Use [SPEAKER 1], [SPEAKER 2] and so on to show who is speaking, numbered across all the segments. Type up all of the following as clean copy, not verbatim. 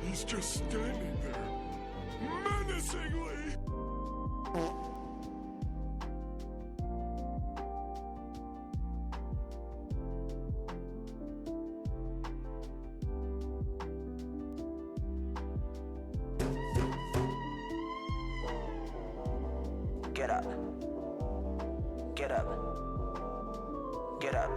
[SPEAKER 1] He's just standing there, menacingly!
[SPEAKER 2] Get up. Get up. Get up.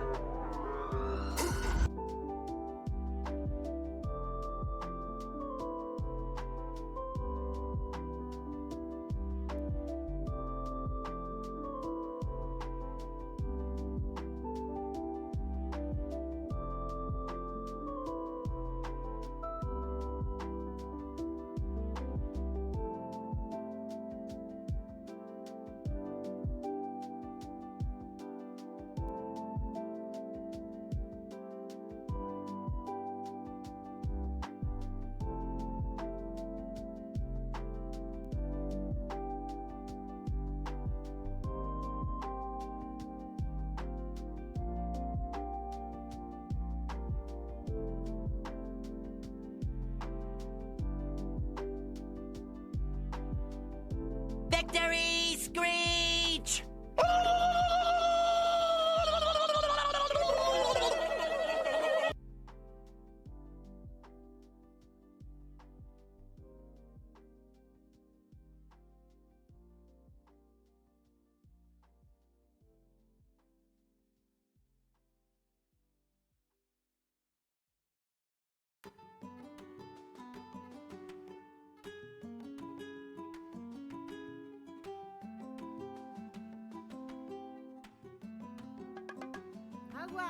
[SPEAKER 3] Victory screech! Agua!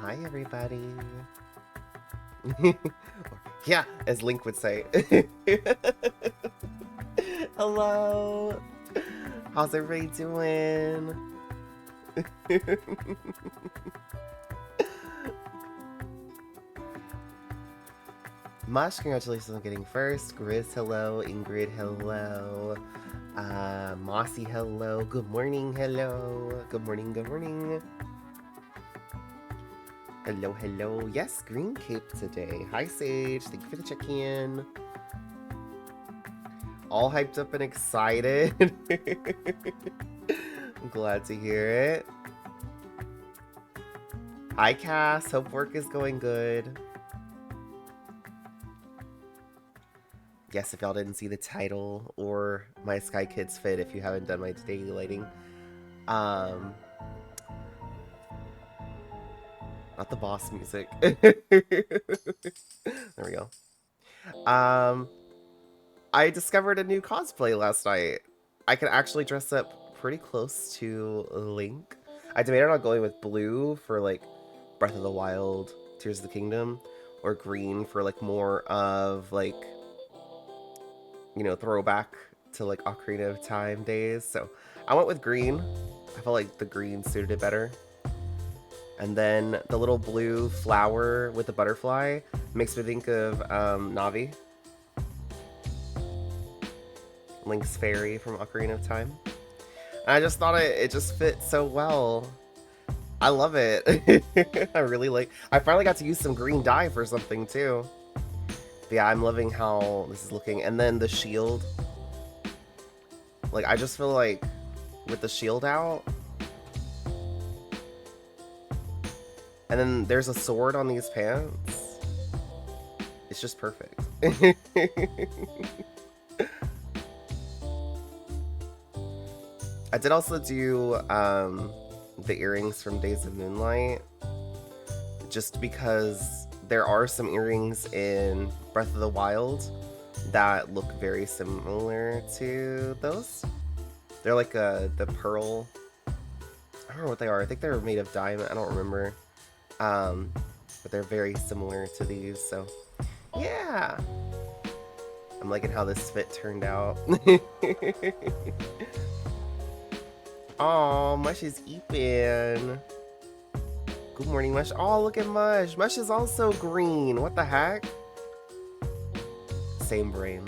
[SPEAKER 4] Hi, everybody. Yeah, as Link would say. Hello. How's everybody doing? Mosh, congratulations on getting first. Grizz, hello. Ingrid, hello. Mossy, hello. Good morning, hello. Good morning, good morning. Hello, hello. Yes, green cape today. Hi, Sage. Thank you for the check-in. All hyped up and excited. I'm glad to hear it. Hi, Cass. Hope work is going good. Yes, if y'all didn't see the title or my Sky Kids fit, if you haven't done my daily lighting, Not the boss music. There we go. I discovered a new cosplay last night. I can actually dress up pretty close to Link. I debated on going with blue for like Breath of the Wild, Tears of the Kingdom, or green for like more of like, you know, throwback to like Ocarina of Time days. So I went with green. I felt like the green suited it better. And then the little blue flower with the butterfly makes me think of Navi. Link's fairy from Ocarina of Time. And I just thought it just fit so well. I love it. I really like. I finally got to use some green dye for something too. But yeah, I'm loving how this is looking. And then the shield. Like, I just feel like with the shield out. And then there's a sword on these pants. It's just perfect. I did also do the earrings from Days of Moonlight, just because there are some earrings in Breath of the Wild that look very similar to those. They're like the pearl. I don't know what they are. I think they're made of diamond. I don't remember. But they're very similar to these. So yeah, I'm liking how this fit turned out. Oh, Mush is eeping. Good morning, Mush. Oh, look at Mush. Mush is also green. What the heck? Same brain.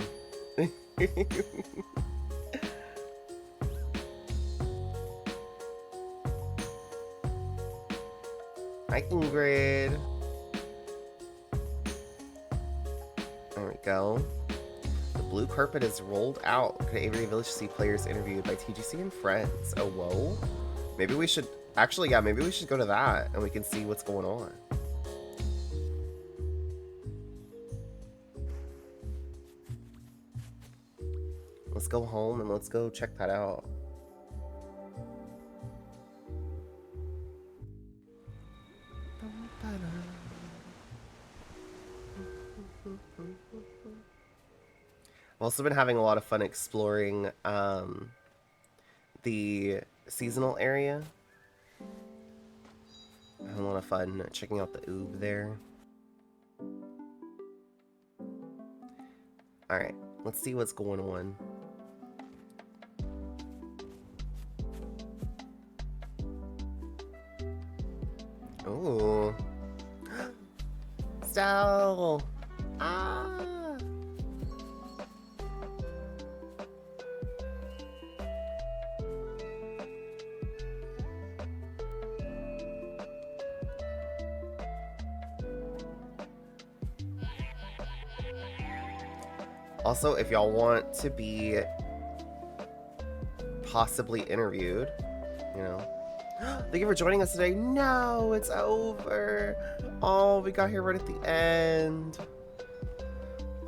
[SPEAKER 4] Hi, Ingrid. There we go. The blue carpet is rolled out. Could Avery Village see players interviewed by TGC and friends? Oh, whoa. Maybe we should... Actually, yeah, maybe we should go to that and we can see what's going on. Let's go home and let's go check that out. I've also been having a lot of fun exploring the seasonal area. Having a lot of fun checking out the oob there. Alright, let's see what's going on. Ooh. Stell! Ah! Also, if y'all want to be possibly interviewed, you know. Thank you for joining us today. No, it's over. Oh, we got here right at the end.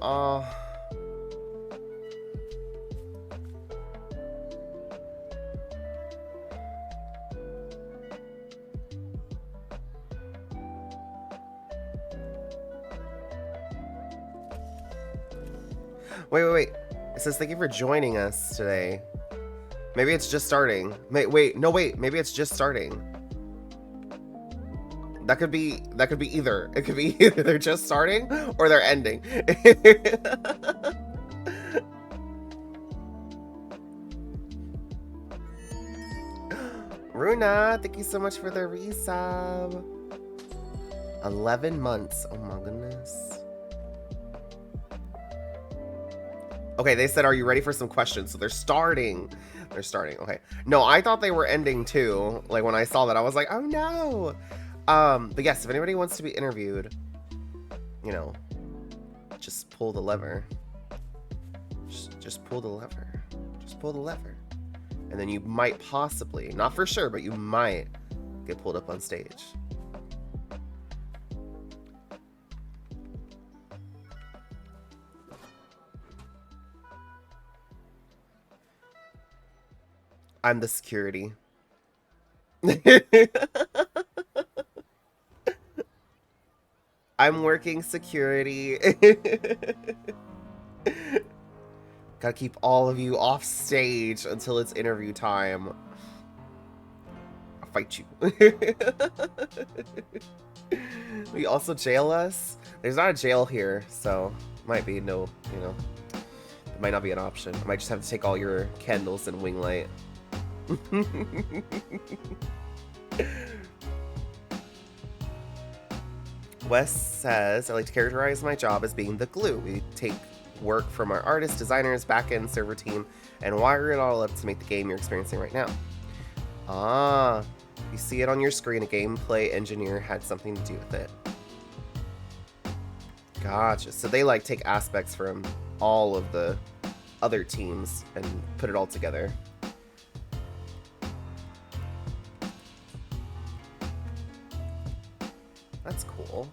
[SPEAKER 4] Oh. Wait. It says thank you for joining us today. Maybe it's just starting. Wait. Maybe it's just starting. That could be either. It could be either they're just starting or they're ending. Runa, thank you so much for the resub. 11 months. Oh my goodness. Okay, they said, are you ready for some questions? So they're starting. They're starting. Okay. No, I thought they were ending too. Like when I saw that, I was like, oh no. But yes, if anybody wants to be interviewed, you know, just pull the lever. Just pull the lever. Just pull the lever. And then you might possibly, not for sure, but you might get pulled up on stage. I'm the security. I'm working security. Gotta keep all of you off stage until it's interview time. I'll fight you. Will you also jail us? There's not a jail here, so might be no, you know, it might not be an option. I might just have to take all your candles and wing light. Wes says, I like to characterize my job as being the glue. We take work from our artists, designers, backend, server team, and wire it all up to make the game you're experiencing right now. Ah, you see it on your screen. A gameplay engineer had something to do with it. Gotcha. So they like take aspects from all of the other teams and put it all together. That's cool.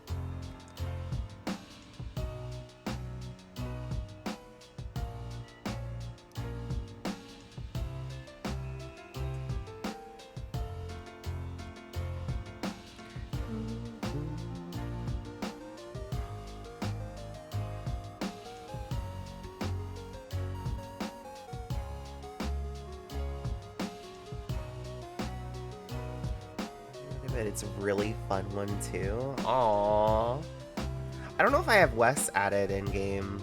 [SPEAKER 4] But it's a really fun one too. Aww. I don't know if I have Wes added in game.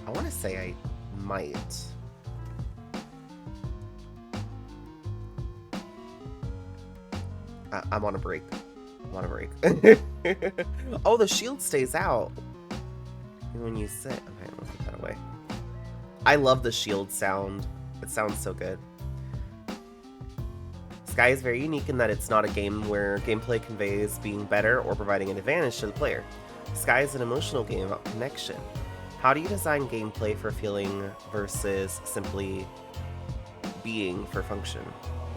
[SPEAKER 4] I want to say I might. I'm on a break. I'm on a break. Oh, the shield stays out when you sit. Okay, I'll put that away. I love the shield sound. It sounds so good. Sky is very unique in that it's not a game where gameplay conveys being better or providing an advantage to the player. Sky is an emotional game about connection. How do you design gameplay for feeling versus simply being for function?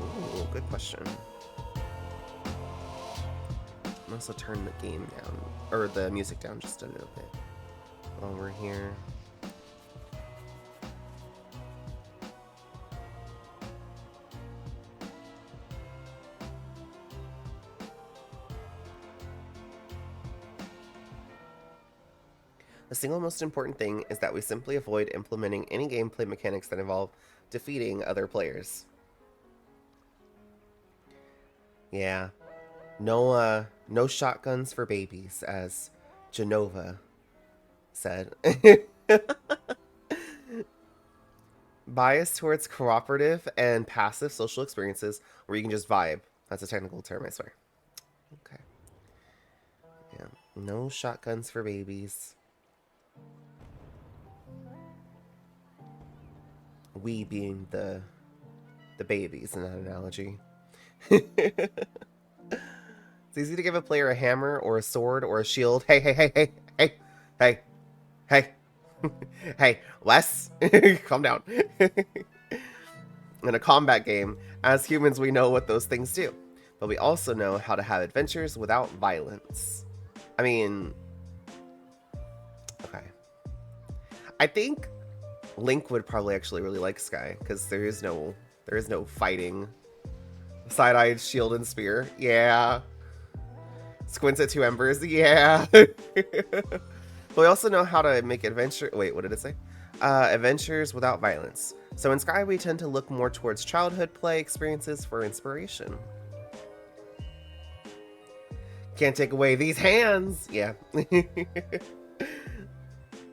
[SPEAKER 4] Ooh, good question. I'm also turn the game down, or the music down just a little bit while we're here. The single most important thing is that we simply avoid implementing any gameplay mechanics that involve defeating other players. Yeah. No shotguns for babies, as Genova said. Bias towards cooperative and passive social experiences where you can just vibe. That's a technical term, I swear. Okay. Yeah. No shotguns for babies. We being the babies in that analogy. It's easy to give a player a hammer or a sword or a shield. Hey, hey, hey, hey, hey, hey, hey, hey, Wes, calm down. In a combat game, as humans, we know what those things do, but we also know how to have adventures without violence. I mean, okay. I think Link would probably actually really like Sky because there is no fighting. Side-eyed shield and spear. Yeah. Squints at two embers. Yeah. But we also know how to make adventure. Wait, what did it say? Adventures without violence. So in Sky, we tend to look more towards childhood play experiences for inspiration. Can't take away these hands. Yeah.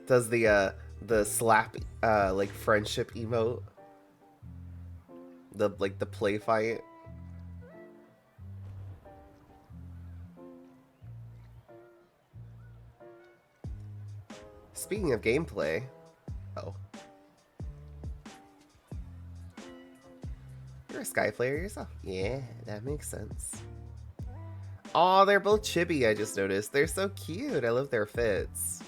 [SPEAKER 4] Does the slap like friendship emote? The play fight. Speaking of gameplay, oh, you're a Sky player yourself. Yeah, that makes sense. Oh, they're both chibi, I just noticed. They're so cute. I love their fits.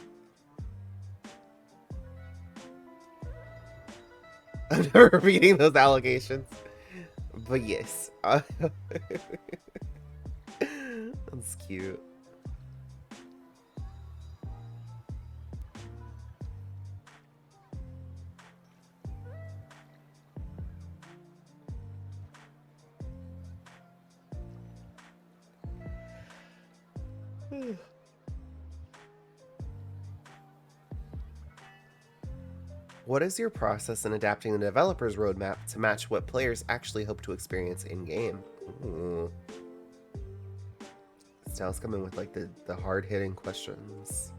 [SPEAKER 4] I'm never repeating those allegations. But yes. That's cute. What is your process in adapting the developer's roadmap to match what players actually hope to experience in-game? Ooh. Styles coming with like the hard-hitting questions.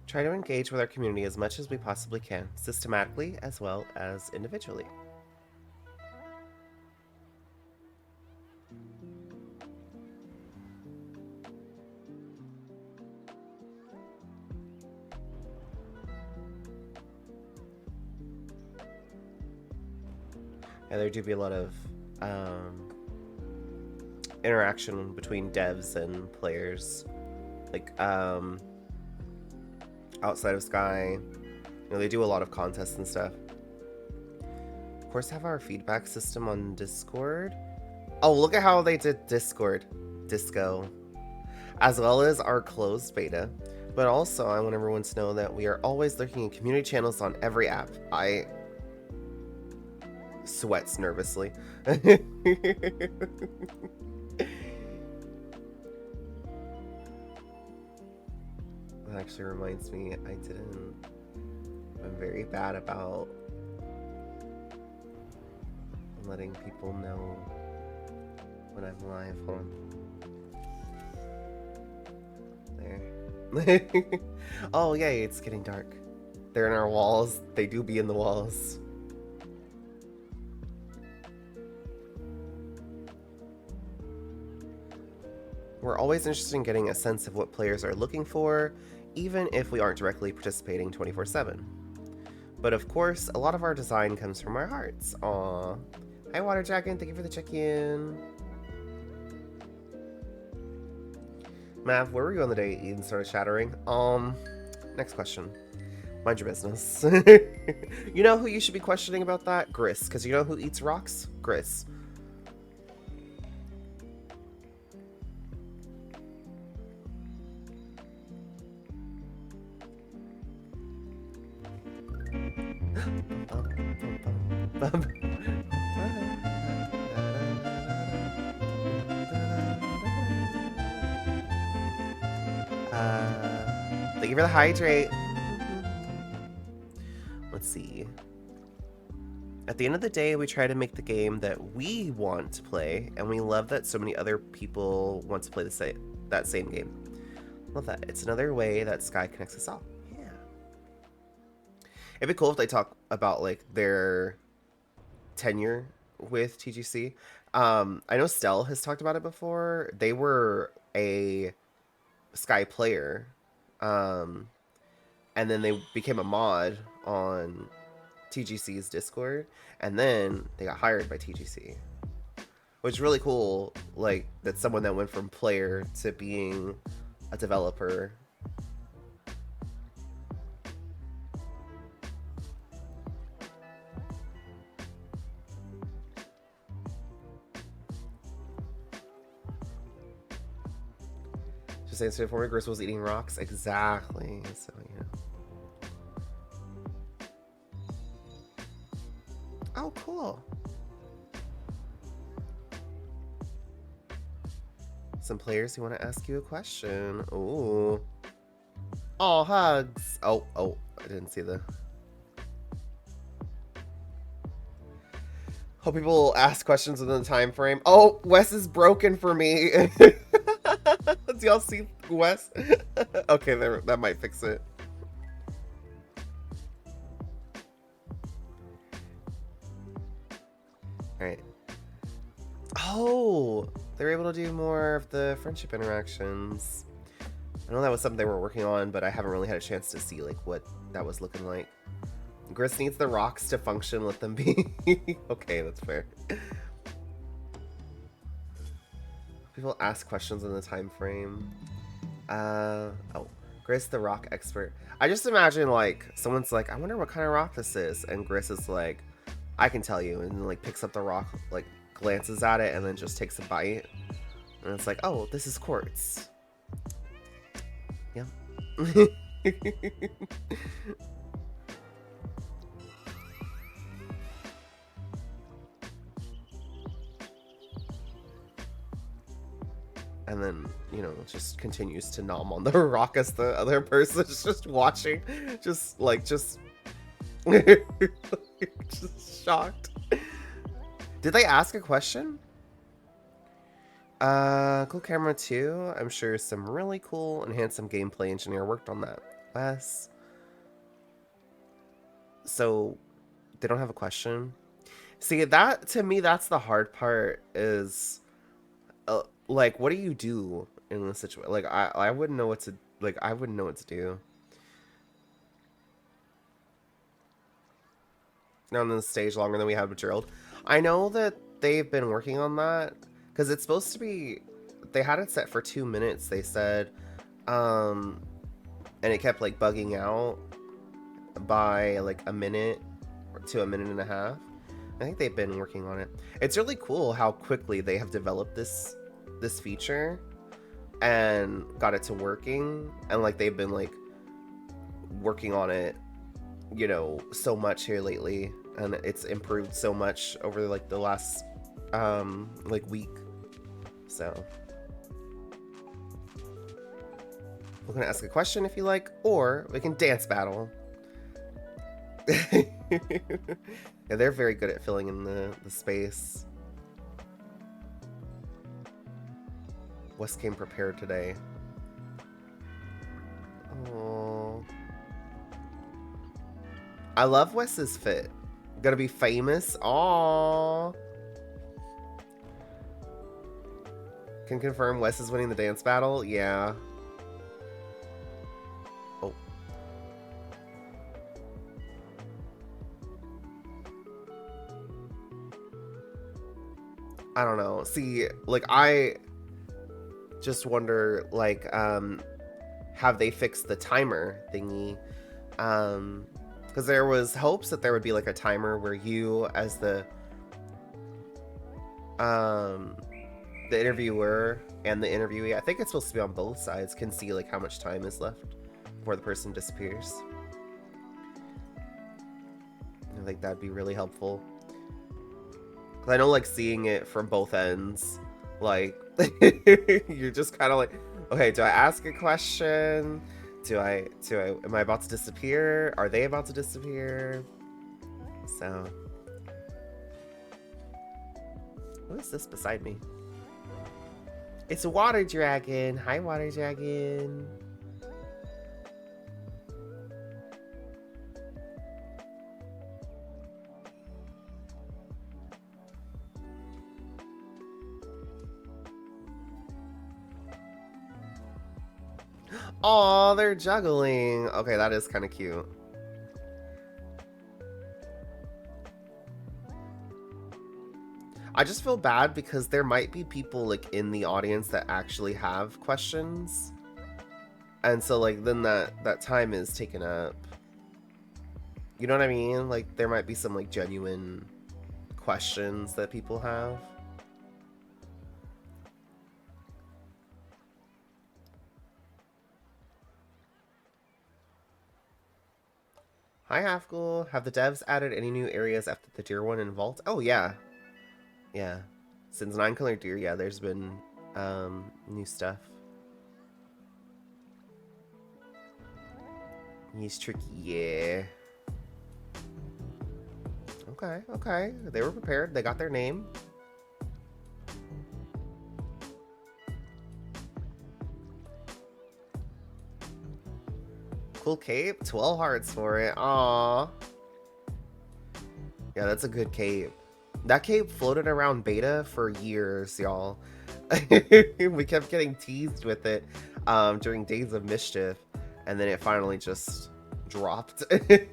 [SPEAKER 4] Try to engage with our community as much as we possibly can, systematically as well as individually. Yeah, there do be a lot of interaction between devs and players. Like, outside of Sky, you know, they do a lot of contests and stuff. Of course, have our feedback system on Discord. Oh, look at how they did Discord. Disco. As well as our closed beta. But also, I want everyone to know that we are always looking at community channels on every app. I sweats nervously. That actually reminds me, I'm very bad about letting people know when I'm live. Hold on. There. Oh, yay, it's getting dark. They're in our walls. They do be in the walls. We're always interested in getting a sense of what players are looking for, even if we aren't directly participating 24/7. But of course, a lot of our design comes from our hearts. Aww. Hi, Water Dragon. Thank you for the check-in. Mav, where were you on the day Eden started shattering? Next question. Mind your business. You know who you should be questioning about that? Gris. Because you know who eats rocks? Gris. Thank you for the hydrate. Let's see. At the end of the day, we try to make the game that we want to play, and we love that so many other people want to play that same game. Love that. It's another way that Sky connects us all. Yeah. It'd be cool if they talk about like their tenure with TGC. I know Stell has talked about it before. They were a Sky player, and then they became a mod on TGC's Discord, and then they got hired by TGC, which is really cool. Like, that's someone that went from player to being a developer. Just saying, so former Gris was eating rocks. Exactly. So, yeah. Oh, cool. Some players who want to ask you a question. Ooh. Oh, hugs. Oh, I didn't see the... Hope people ask questions within the time frame. Oh, Wes is broken for me. Do y'all see Wes? Okay, that might fix it. Alright. Oh, they're able to do more of the friendship interactions. I know that was something they were working on, but I haven't really had a chance to see like what that was looking like. Gris needs the rocks to function, let them be. Okay, that's fair. People ask questions in the time frame. Oh, Gris, the rock expert. I just imagine like someone's like, I wonder what kind of rock this is, and Gris is like, I can tell you, and then like picks up the rock, like glances at it, and then just takes a bite, and it's like, oh, this is quartz. Yeah. And then, you know, just continues to nom on the rock as the other person's just watching, just just shocked. Did they ask a question? Cool camera too. I'm sure some really cool and handsome gameplay engineer worked on that. Wes. So, they don't have a question? See, that, to me, that's the hard part is... like, what do you do in this situation? Like, I wouldn't know what to, like, I wouldn't know what to do. Now on the stage longer than we had with Gerald. I know that they've been working on that, because it's supposed to be, they had it set for 2 minutes, they said, and it kept, like, bugging out by, like, a minute to a minute and a half. I think they've been working on it. It's really cool how quickly they have developed this feature and got it to working, and like they've been like working on it, you know, so much here lately, and it's improved so much over like the last like week. So we're gonna ask a question if you like, or we can dance battle. Yeah, they're very good at filling in the space. Wes came prepared today. Oh, I love Wes's fit. Gonna be famous. Aww. Can confirm Wes is winning the dance battle. Yeah. Oh. I don't know. See, like I just wonder, like, have they fixed the timer thingy? Because there was hopes that there would be like a timer where you, as the interviewer and the interviewee, I think it's supposed to be on both sides, can see like how much time is left before the person disappears. I think that'd be really helpful. Because I know, like, seeing it from both ends, like, you're just kind of like, okay, do I ask a question? Am I about to disappear? Are they about to disappear? So, who is this beside me? It's a water dragon. Hi, water dragon. Aw, they're juggling. Okay, that is kind of cute. I just feel bad because there might be people like in the audience that actually have questions. And so like then that time is taken up. You know what I mean? Like there might be some like genuine questions that people have. Hi, Halfgul. Have the devs added any new areas after the Deer one in Vault? Oh, yeah. Yeah. Since 9 Color Deer, yeah, there's been new stuff. He's tricky, yeah. Okay, okay. They were prepared. They got their name. Cool cape. 12 hearts for it. Aww. Yeah, that's a good cape. That cape floated around beta for years, y'all. We kept getting teased with it during Days of Mischief, and then it finally just dropped. Didn't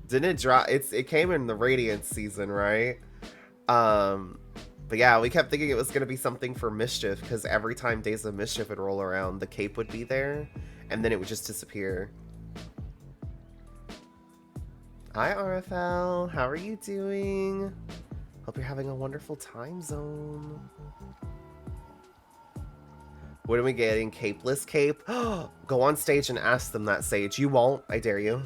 [SPEAKER 4] it drop? It came in the Radiant season, right? But yeah, we kept thinking it was going to be something for Mischief, because every time Days of Mischief would roll around, the cape would be there, and then it would just disappear. Hi, RFL. How are you doing? Hope you're having a wonderful time zone. What are we getting? Capeless Cape? Go on stage and ask them that, Sage. You won't. I dare you.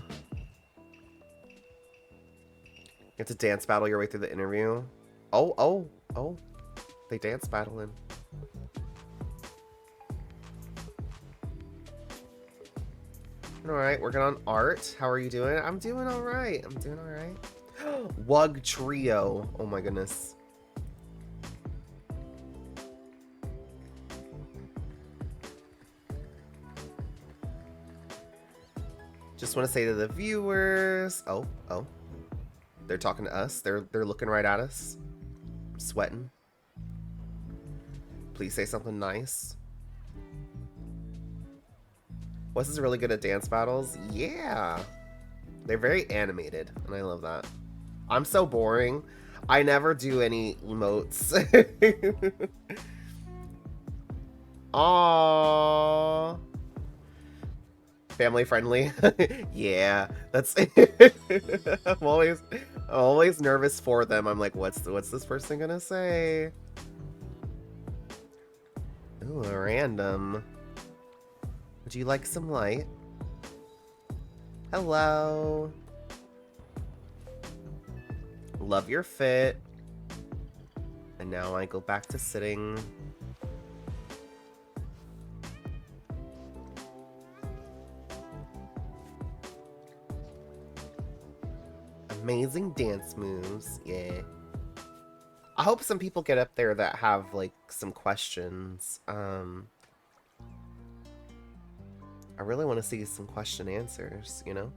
[SPEAKER 4] You have to dance battle your way through the interview. Oh. They dance battling. Alright, working on art. How are you doing? I'm doing alright. Wug Trio. Oh my goodness. Just want to say to the viewers. Oh. They're talking to us. They're looking right at us. I'm sweating. Please say something nice. Wes is really good at dance battles. Yeah. They're very animated, and I love that. I'm so boring. I never do any emotes. Aww. Family friendly. Yeah, that's I'm always nervous for them. I'm like, what's this person gonna say? Ooh, random. Would you like some light? Hello. Love your fit. And now I go back to sitting. Amazing dance moves, yeah. I hope some people get up there that have, like, some questions. I really want to see some question answers, you know?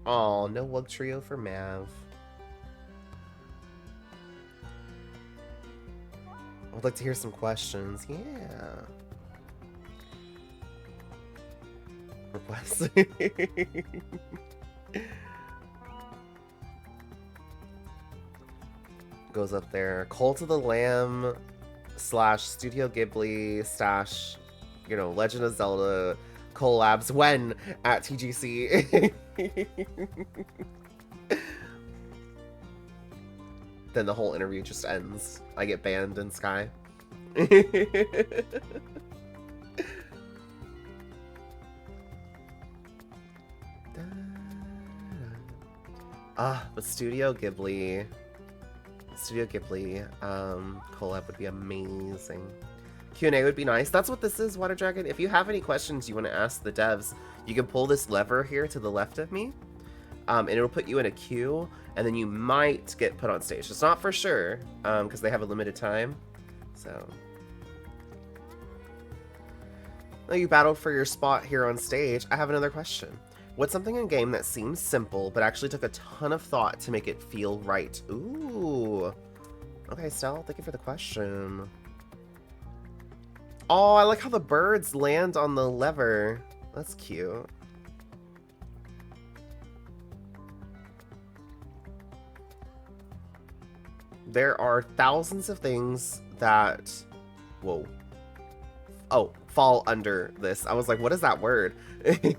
[SPEAKER 4] Oh, no Wug Trio for Mav. I would like to hear some questions, yeah. Request. Goes up there. Cult of the Lamb / Studio Ghibli / Legend of Zelda collabs when at TGC. Then the whole interview just ends. I get banned in Sky. But Studio Ghibli collab would be amazing. Q&A would be nice. That's what this is, Water Dragon. If you have any questions you want to ask the devs, you can pull this lever here to the left of me, and it'll put you in a queue, and then you might get put on stage. It's not for sure, because they have a limited time. So, well, you battled for your spot here on stage. I have another question. What's something in game that seems simple, but actually took a ton of thought to make it feel right? Ooh. Okay, Stell, thank you for the question. Oh, I like how the birds land on the lever. That's cute. There are thousands of things that... Whoa. Oh, fall under this. I was like, what is that word? And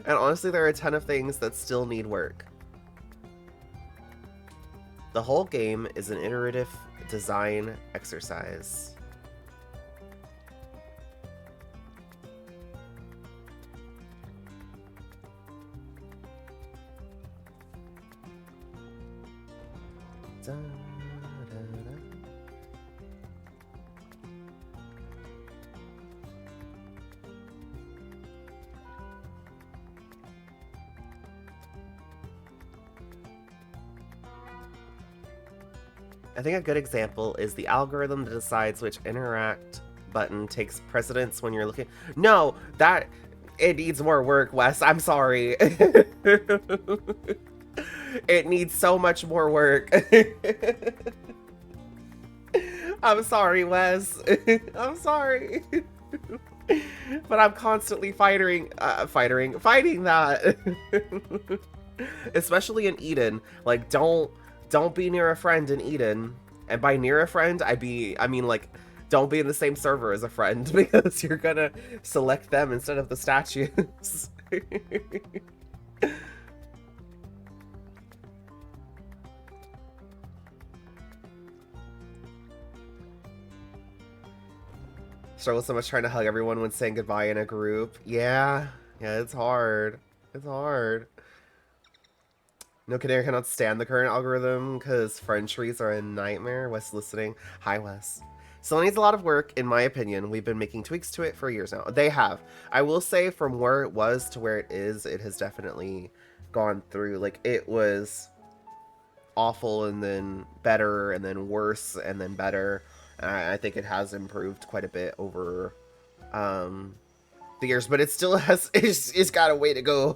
[SPEAKER 4] honestly, there are a ton of things that still need work. The whole game is an iterative design exercise. Da, da, da. I think a good example is the algorithm that decides which interact button takes precedence when you're looking. No, it needs more work, Wes. I'm sorry. It needs so much more work. I'm sorry, Wes. I'm sorry. But I'm constantly fighting that. Especially in Eden. Like, don't don't be near a friend in Eden. And by near a friend, I mean like, don't be in the same server as a friend because you're gonna select them instead of the statues. Struggle so much trying to hug everyone when saying goodbye in a group. Yeah, it's hard. It's hard. No Canary cannot stand the current algorithm because friend trees are a nightmare. Wes listening. Hi, Wes. Still needs a lot of work, in my opinion. We've been making tweaks to it for years now. They have. I will say from where it was to where it is, it has definitely gone through. Like, it was awful and then better and then worse and then better. I think it has improved quite a bit over the years, but it still has, it's got a way to go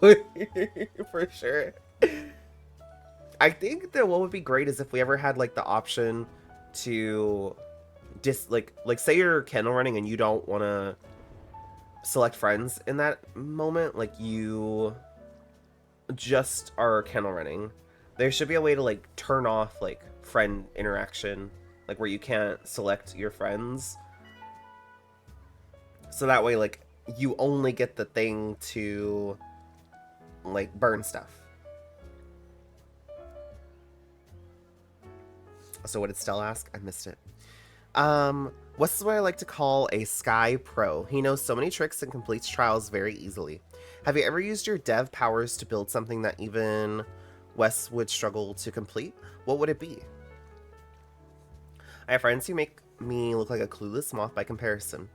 [SPEAKER 4] for sure. I think that what would be great is if we ever had like the option to like say you're kennel running and you don't want to select friends in that moment, like you just are kennel running. There should be a way to like turn off like friend interaction, like where you can't select your friends. So that way like you only get the thing to like burn stuff. So what did Stell ask? I missed it. What's what I like to call a Sky Pro. He knows so many tricks and completes trials very easily. Have you ever used your dev powers to build something that even Wes would struggle to complete? What would it be? I have friends who make me look like a clueless moth by comparison.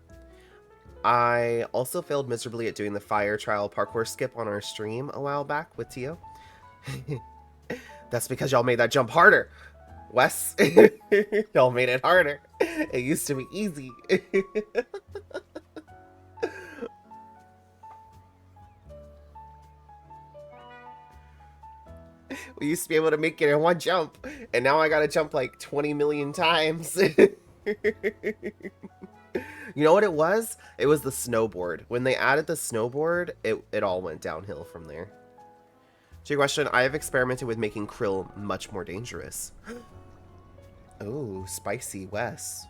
[SPEAKER 4] I also failed miserably at doing the fire trial parkour skip on our stream a while back with Tio. That's because y'all made that jump harder. Wes, y'all made it harder. It used to be easy. We used to be able to make it in one jump, and now I gotta jump like 20 million times. You know what it was? It was the snowboard. When they added the snowboard, it all went downhill from there. To your question, I have experimented with making krill much more dangerous. Oh, spicy Wes.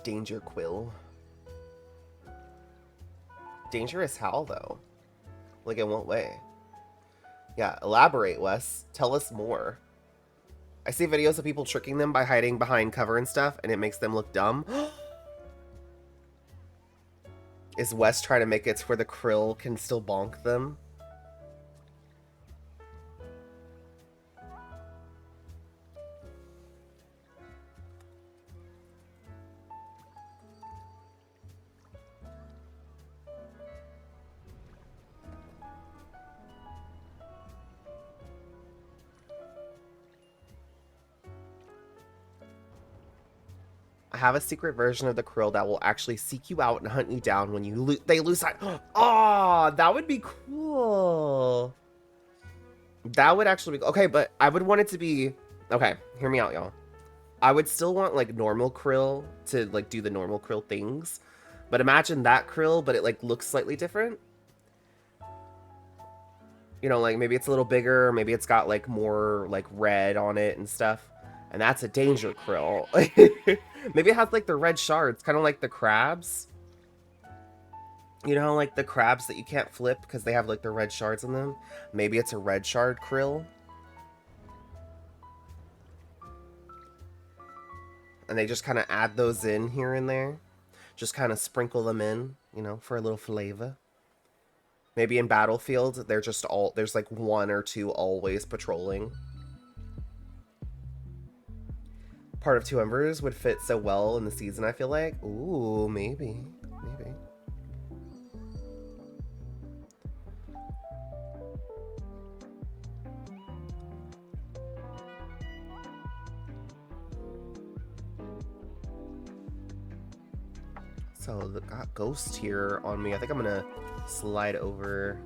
[SPEAKER 4] Danger quill. Dangerous how, though? Like, in what way? Yeah, elaborate, Wes. Tell us more. I see videos of people tricking them by hiding behind cover and stuff, and it makes them look dumb. Is Wes trying to make it to where the krill can still bonk them? I have a secret version of the krill that will actually seek you out and hunt you down when you they lose sight. Oh, that would be cool. That would actually be okay, but I would want it to be okay. Hear me out, y'all. I would still want like normal krill to like do the normal krill things, but imagine that krill, but it like looks slightly different. You know, like maybe it's a little bigger, maybe it's got like more like red on it and stuff. And that's a danger krill. Maybe it has like the red shards, kind of like the crabs. You know, like the crabs that you can't flip because they have like the red shards in them. Maybe it's a red shard krill. And they just kind of add those in here and there. Just kind of sprinkle them in, you know, for a little flavor. Maybe in Battlefield, they're just there's like one or two always patrolling. Part of Two Embers would fit so well in the season, I feel like. Ooh, maybe. Maybe. So, got Ghost here on me. I think I'm gonna slide over.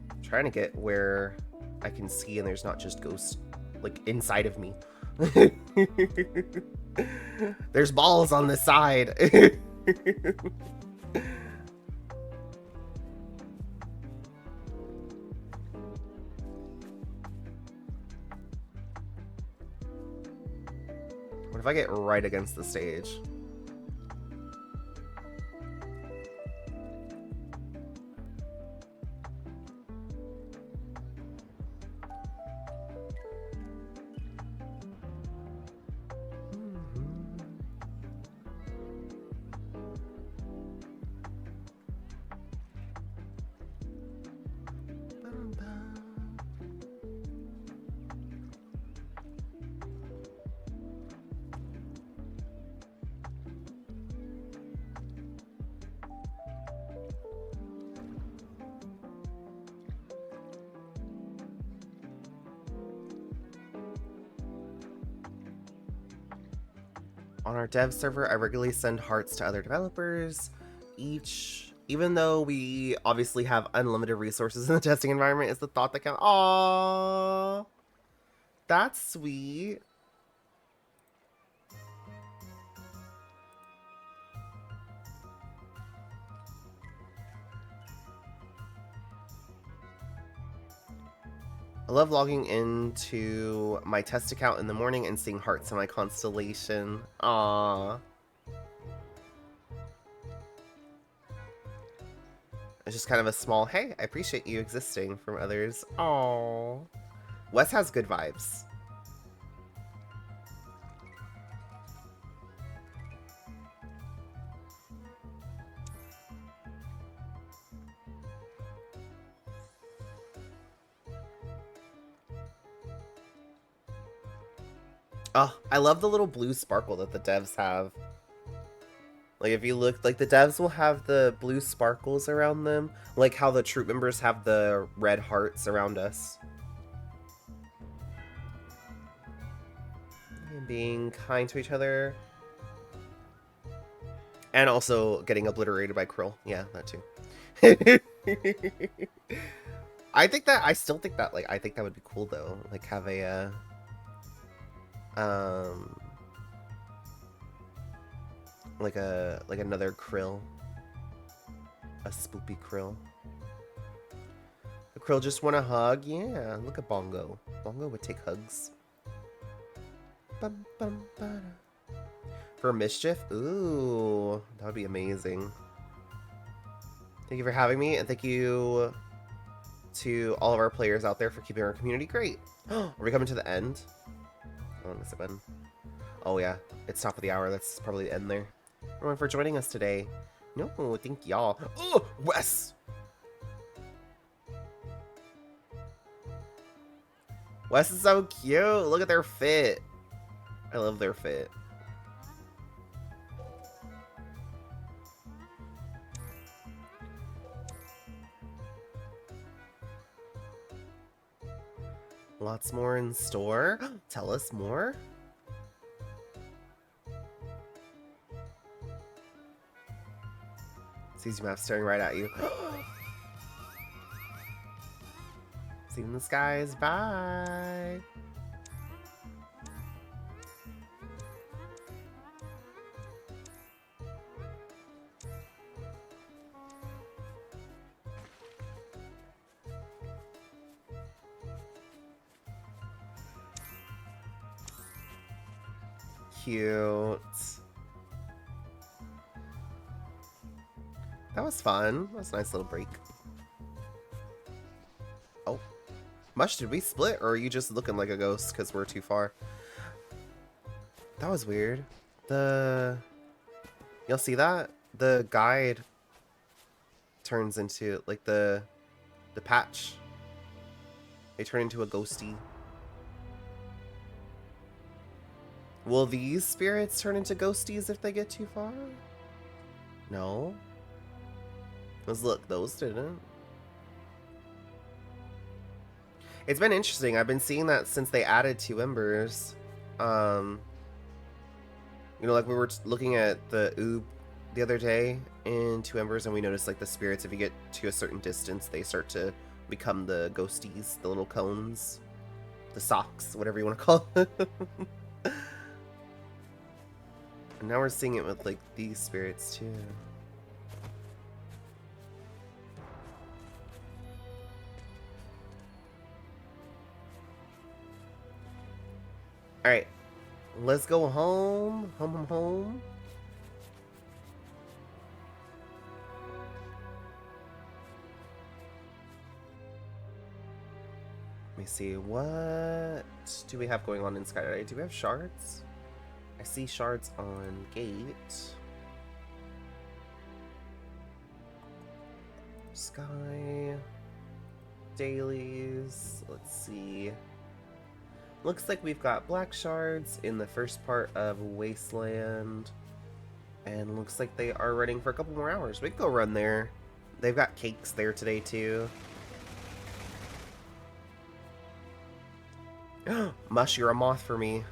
[SPEAKER 4] I'm trying to get where I can see and there's not just Ghost, like, inside of me. There's balls on the side. What if I get right against the stage? On our dev server, I regularly send hearts to other developers. Even though we obviously have unlimited resources in the testing environment, is the thought that counts. Aww, that's sweet. I love logging into my test account in the morning and seeing hearts in my constellation. Aww. It's just kind of a small, hey, I appreciate you existing from others. Aww. Wes has good vibes. Oh, I love the little blue sparkle that the devs have. Like, if you look, like, the devs will have the blue sparkles around them, like how the troop members have the red hearts around us. And being kind to each other. And also getting obliterated by Krill. Yeah, that too. I still think that, like, I think that would be cool, though. Like, have a, like another Krill. A spoopy Krill. The Krill just want a hug? Yeah, look at Bongo. Bongo would take hugs. Bum, bum, ba-da. For Mischief? Ooh, that would be amazing. Thank you for having me, and thank you to all of our players out there for keeping our community great. Are we coming to the end? Oh, miss a button. Oh yeah, it's top of the hour. That's probably the end there. Everyone for joining us today. No, thank y'all. Oh, Wes! Wes is so cute. Look at their fit. I love their fit. Lots more in store. Tell us more. Sees you map staring right at you. See you in the skies. Bye. Cute. That was fun. That was a nice little break. Oh. Mush, did we split? Or are you just looking like a ghost because we're too far? That was weird. Y'all see that? The guide turns into, like, the patch. They turn into a ghosty. Will these spirits turn into ghosties if they get too far? No. Because look, those didn't. It's been interesting. I've been seeing that since they added 2 embers. You know, like we were looking at the oob the other day in 2 embers, and we noticed like the spirits, if you get to a certain distance, they start to become the ghosties, the little cones, the socks, whatever you want to call them. And now we're seeing it with like these spirits too. Alright. Let's go home. Home, home, home. Let me see. What do we have going on in Skydive? Do we have shards? I see shards on gate. Sky. Dailies. Let's see. Looks like we've got black shards in the first part of Wasteland. And looks like they are running for a couple more hours. We can go run there. They've got cakes there today too. Mush, you're a moth for me.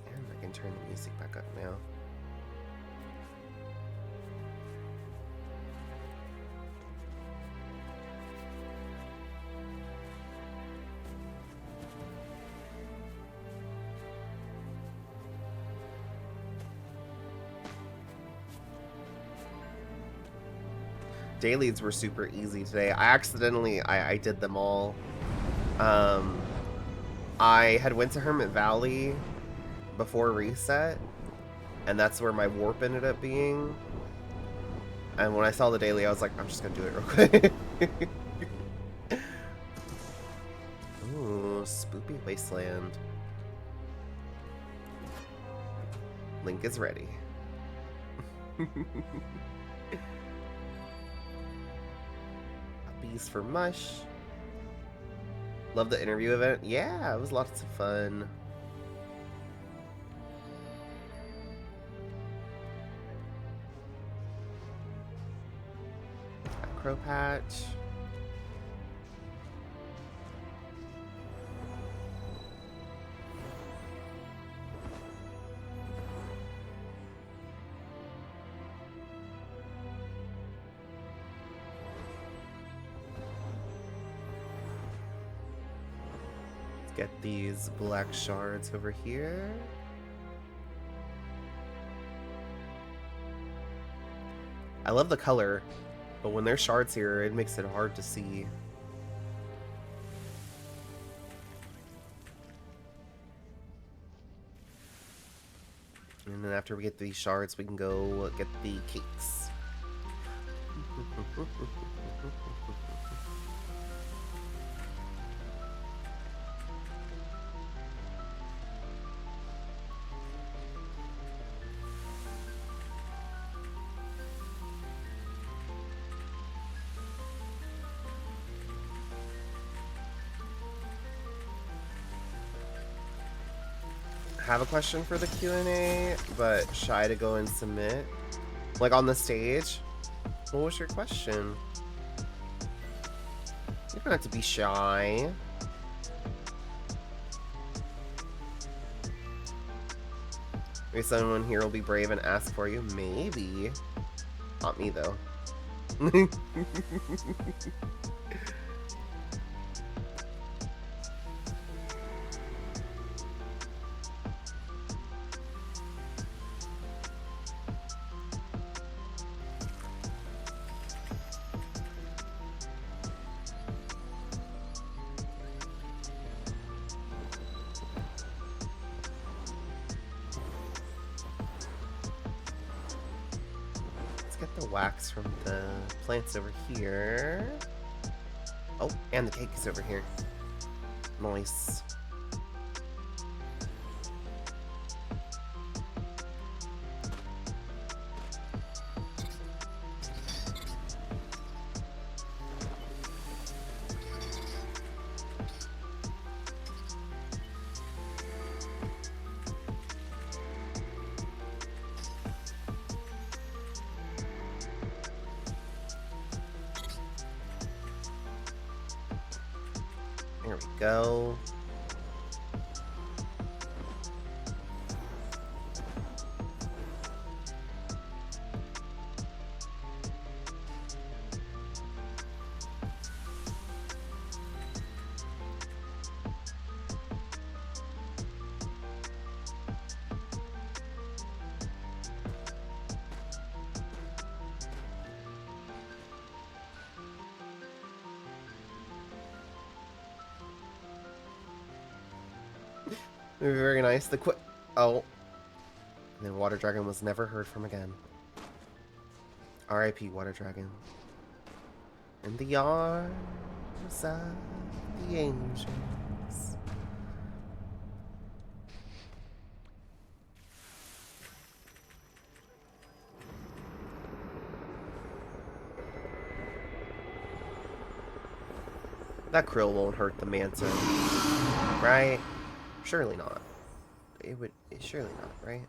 [SPEAKER 4] And I can turn the music back up now. Dailies were super easy today. I did them all. I had went to Hermit Valley before reset, and that's where my warp ended up being. And when I saw the daily, I was like, I'm just gonna do it real quick. Ooh, Spoopy Wasteland. Link is ready. Bees for Mush. Love the interview event. Yeah, it was lots of fun. Crow Patch. Get these black shards over here. I love the color, but when there's shards here, it makes it hard to see. And then after we get these shards, we can go get the cakes. Have a question for the Q&A, but shy to go and submit. Like on the stage. What was your question? You don't have to be shy. Maybe someone here will be brave and ask for you. Maybe. Not me though. Get the wax from the plants over here. Oh, and the cake is over here. Nice. There we go. Very nice. Oh. And then Water Dragon was never heard from again. R.I.P. Water Dragon. In the arms of the angels. That krill won't hurt the manta, right? Surely not. Surely not, right?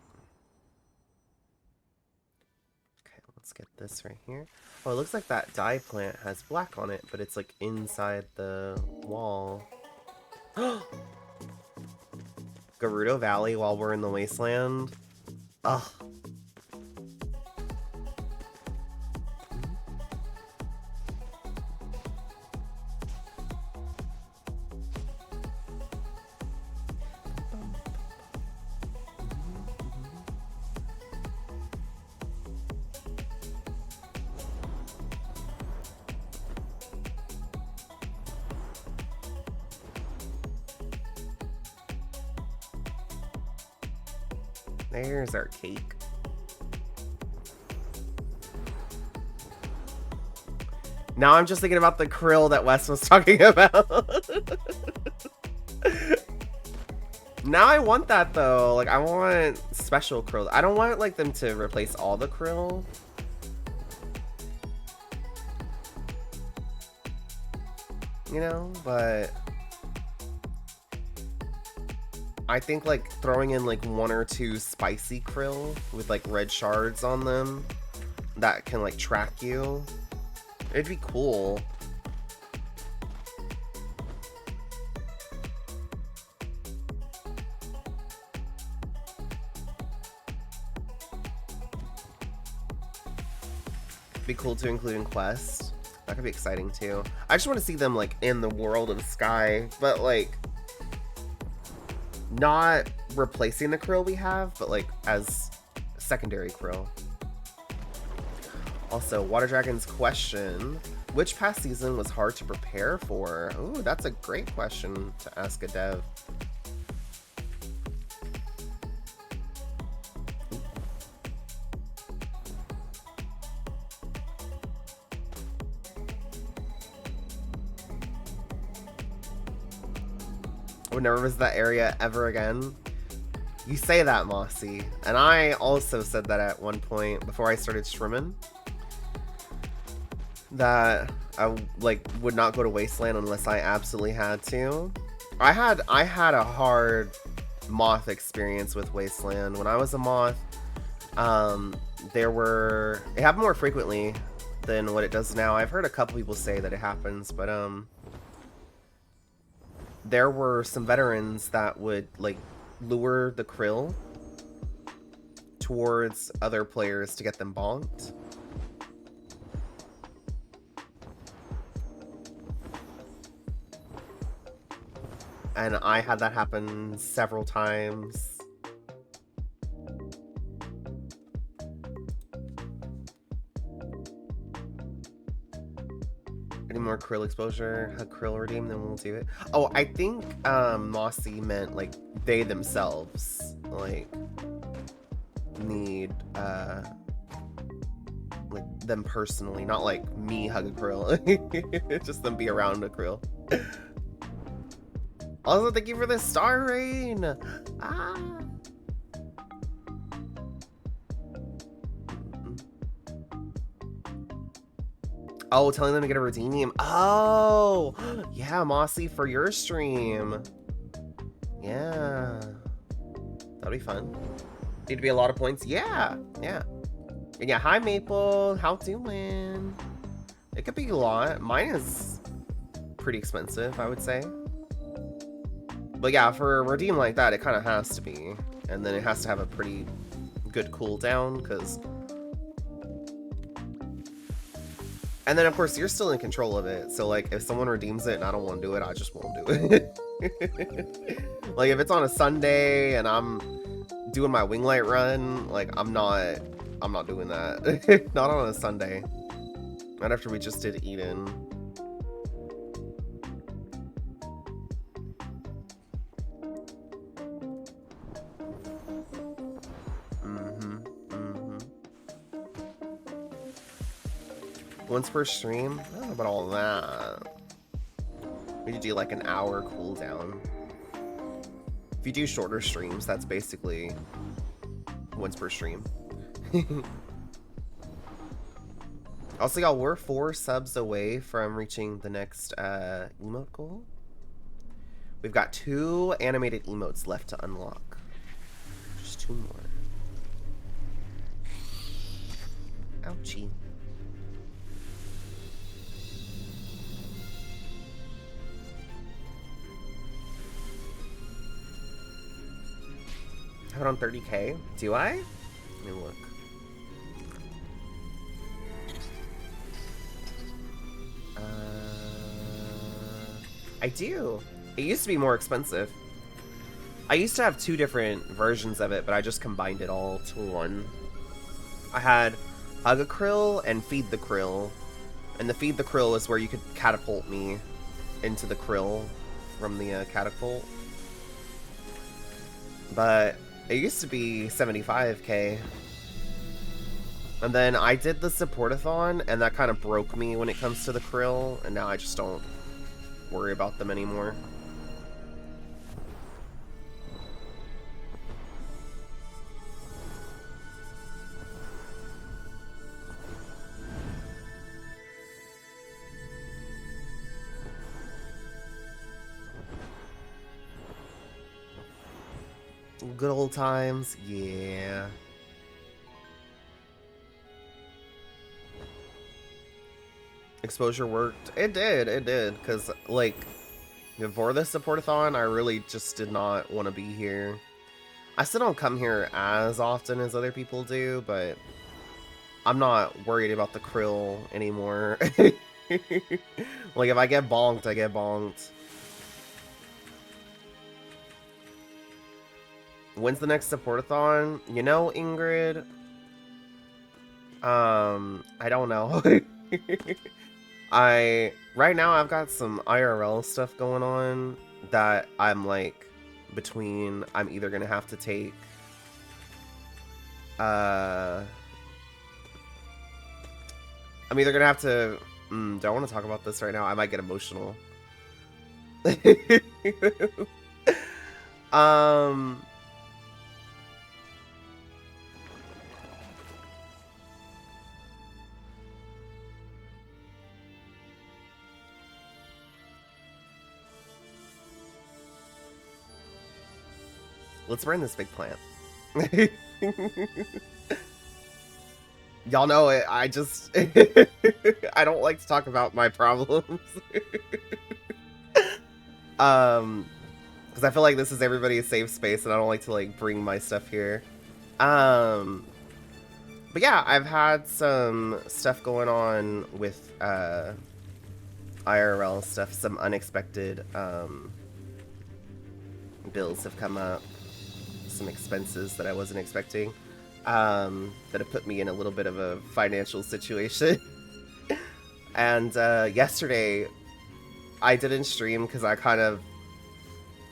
[SPEAKER 4] Okay, let's get this right here. Oh, it looks like that dye plant has black on it, but it's like inside the wall. Gerudo Valley while we're in the wasteland. Ugh. There's our cake. Now I'm just thinking about the krill that Wes was talking about. Now I want that though. Like I want special krill. I don't want like them to replace all the krill. You know, but I think like throwing in like 1 or 2 spicy krill with like red shards on them that can like track you. It'd be cool. Be cool to include in Quest. That could be exciting too. I just want to see them like in the world of Sky, but like not replacing the krill we have, but like as secondary krill. Also, Water Dragon's question: which past season was hard to prepare for? Ooh, that's a great question to ask a dev. Would never visit that area ever again. You say that, Mossy. And I also said that at one point before I started streaming. That I like would not go to Wasteland unless I absolutely had to. I had a hard moth experience with Wasteland. When I was a moth, it happened more frequently than what it does now. I've heard a couple people say that it happens, but there were some veterans that would like lure the krill towards other players to get them bonked. And I had that happen several times. Any more krill exposure? A krill redeem, then we'll do it. Oh, I think Mossy meant like they themselves like need like them personally, not like me hug a krill. Just them be around a krill. Also, thank you for the star rain. Ah. Oh, telling them to get a redeem. Oh, yeah, Mossy, for your stream. Yeah, that'll be fun. Need to be a lot of points. Yeah, yeah. And yeah, hi Maple, how doing? It could be a lot. Mine is pretty expensive, I would say. But yeah, for a redeem like that, it kind of has to be. And then it has to have a pretty good cooldown, because... And then, of course, you're still in control of it. So, like, if someone redeems it and I don't want to do it, I just won't do it. Like, if it's on a Sunday and I'm doing my Winglight run, like, I'm not doing that. Not on a Sunday. Not after we just did Eden. Once per stream? I don't know about all that. We could do like an hour cooldown. If you do shorter streams, that's basically once per stream. Also, y'all, we're 4 subs away from reaching the next emote goal. We've got 2 animated emotes left to unlock. Just 2 more. Ouchie. Have it on 30K? Do I? Let me look. I do. It used to be more expensive. I used to have 2 different versions of it, but I just combined it all to one. I had Hug a Krill and Feed the Krill. And the Feed the Krill is where you could catapult me into the krill from the catapult. But it used to be 75K. And then I did the supportathon, and that kind of broke me when it comes to the krill, and now I just don't worry about them anymore. Good old times, yeah. Exposure worked. It did, because, like, before the supportathon, I really just did not want to be here. I still don't come here as often as other people do, but I'm not worried about the krill anymore. Like, if I get bonked, I get bonked. When's the next supportathon? You know, Ingrid? I don't know. Right now I've got some IRL stuff going on that I'm like between. I'm either gonna have to take I'm either gonna have to do I want to talk about this right now? I might get emotional. Let's burn this big plant. Y'all know it. I just I don't like to talk about my problems. Because I feel like this is everybody's safe space, and I don't like to like bring my stuff here. But yeah, I've had some stuff going on with IRL stuff. Some unexpected bills have come up. Some expenses that I wasn't expecting that have put me in a little bit of a financial situation. And yesterday I didn't stream because I kind of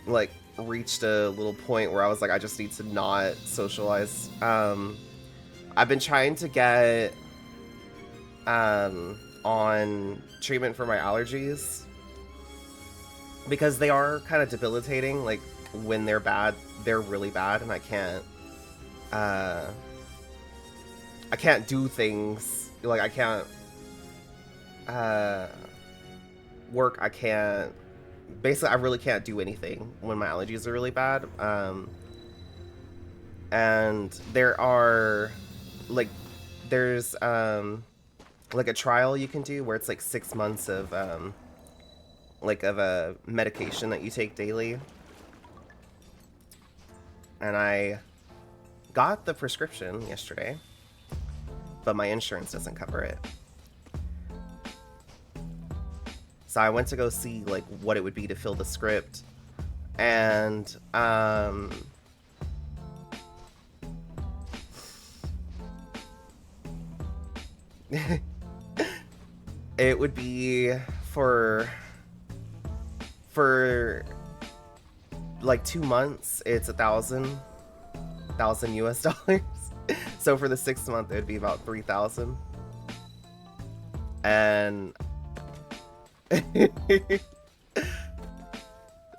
[SPEAKER 4] like reached a little point where I was like, I just need to not socialize. I've been trying to get on treatment for my allergies because they are kind of debilitating. Like, when they're bad, they're really bad, and I can't do things. Like, I can't work. I can't. Basically, I really can't do anything when my allergies are really bad. And there are there's like a trial you can do where it's like 6 months of of a medication that you take daily. And I got the prescription yesterday, but my insurance doesn't cover it. So I went to go see like what it would be to fill the script, and it would be for like 2 months, it's $1,000 US dollars. So for the 6th month, it would be about 3,000. And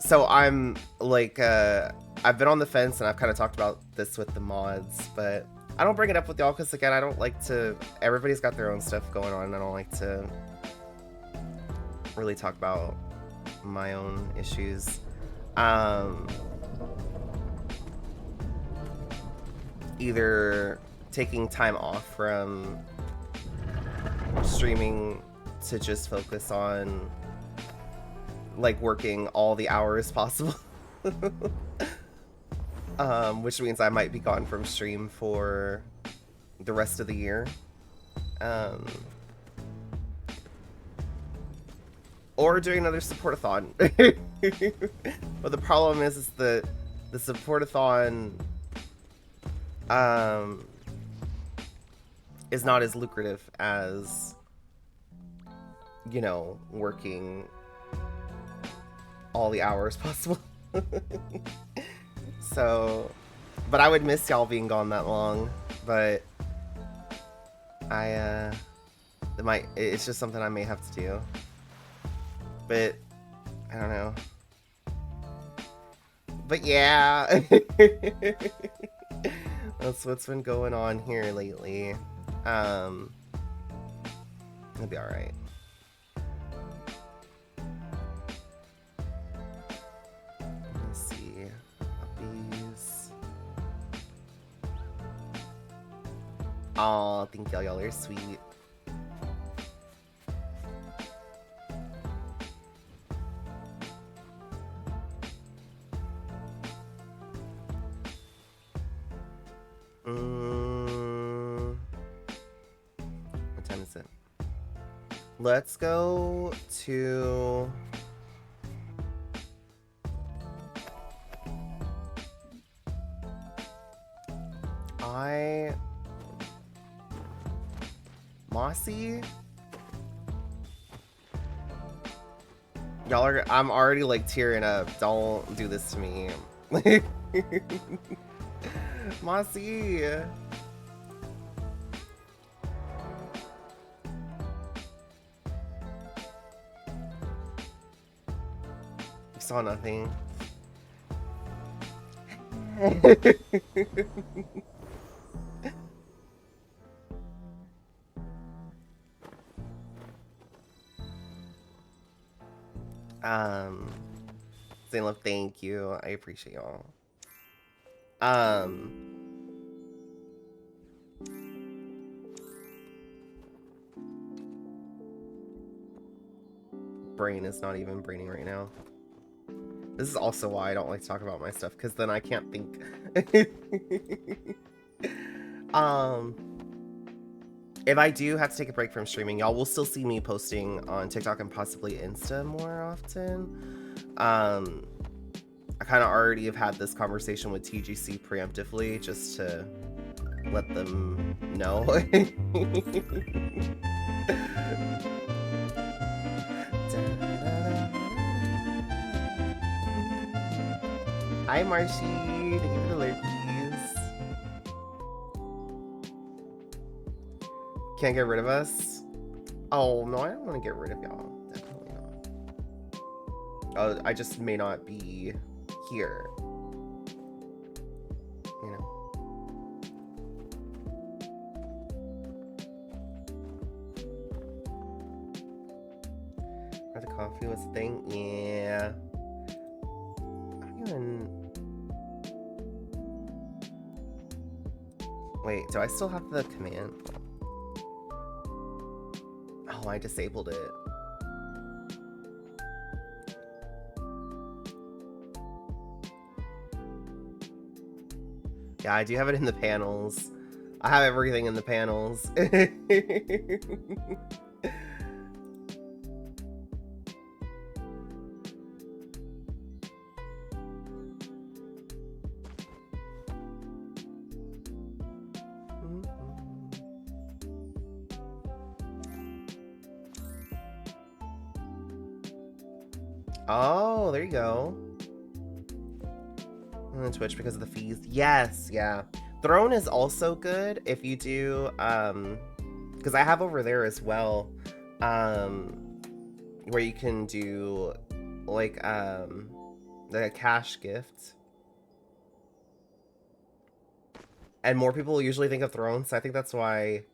[SPEAKER 4] so I'm like, I've been on the fence, and I've kind of talked about this with the mods, but I don't bring it up with y'all because, again, I don't like to, everybody's got their own stuff going on, and I don't like to really talk about my own issues. Either taking time off from streaming to just focus on like working all the hours possible, which means I might be gone from stream for the rest of the year, or doing another support-a-thon. But the problem is the support-a-thon is not as lucrative as, you know, working all the hours possible. So, but I would miss y'all being gone that long, but it's just something I may have to do. But I don't know. But yeah. That's what's been going on here lately. It'll be alright. Let's see. Puppies. Aw, thank y'all. Y'all are sweet. What time is it? Let's go to... Mossy? Y'all are... I'm already like tearing up. Don't do this to me. Mossy! You saw nothing. Saying love, thank you. I appreciate y'all. Brain is not even braining right now. This is also why I don't like to talk about my stuff, because then I can't think. If I do have to take a break from streaming, y'all will still see me posting on TikTok and possibly Insta more often. I kind of already have had this conversation with TGC preemptively, just to let them know. Hi, Marshy. Thank you for the lurkies. Can't get rid of us? Oh, no, I don't want to get rid of y'all. Definitely not. I just may not be here. You know? The coffee was a thing? Yeah. I don't even... Wait, do I still have the command? Oh, I disabled it. Yeah, I do have it in the panels. I have everything in the panels. Oh, there you go. And then Twitch because of the fees. Yes, yeah. Throne is also good if you do, because I have over there as well. where you can do like a cash gift. And more people usually think of Thrones, so I think that's why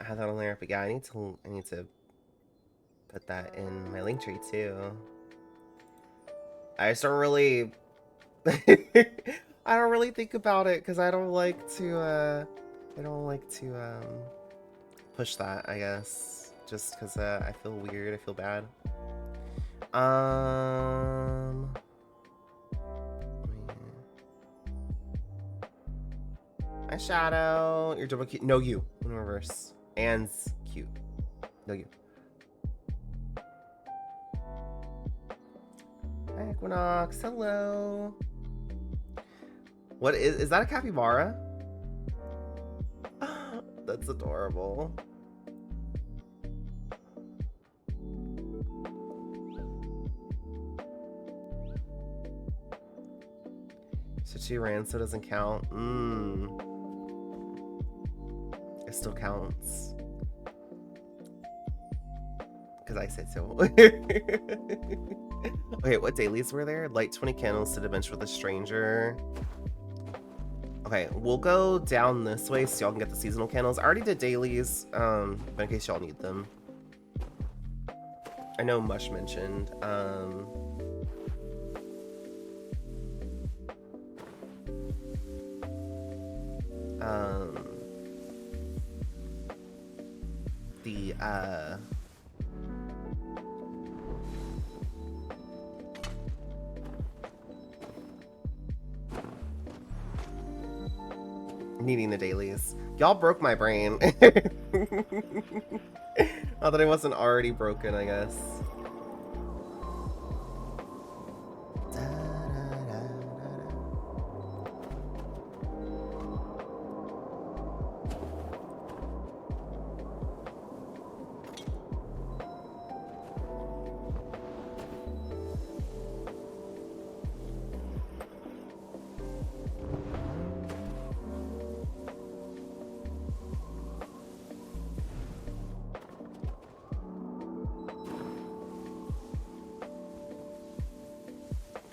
[SPEAKER 4] I have that on there. But yeah, I need to put that in my link tree too. I just don't really I don't really think about it because I don't like to push that, I guess. Just because I feel weird, I feel bad. Hi, Shadow. You're double cute. No, you. In reverse. Anne's cute. No, you. Hi, Equinox. Hello. What is that a capybara? That's adorable. So 2 rand, so it doesn't count. It still counts. Because I said so. Okay, what dailies were there? Light 20 candles to the bench with a stranger. Okay, we'll go down this way so y'all can get the seasonal candles. I already did dailies, but in case y'all need them. I know Mush mentioned. Needing the dailies. Y'all broke my brain. Not that it wasn't already broken, I guess.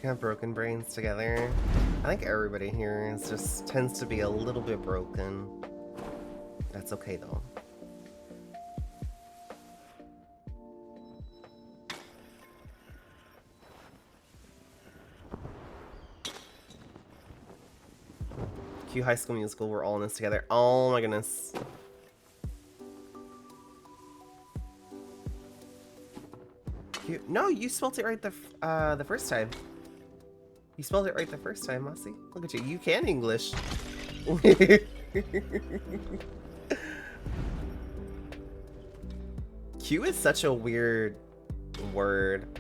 [SPEAKER 4] Have broken brains together. I think everybody here just tends to be a little bit broken. That's okay though. Q High School Musical, we're all in this together. Oh my goodness. Q, no, you spelled it right the first time. You spelled it right the first time, Mossy. Look at you. You can English. Q is such a weird word.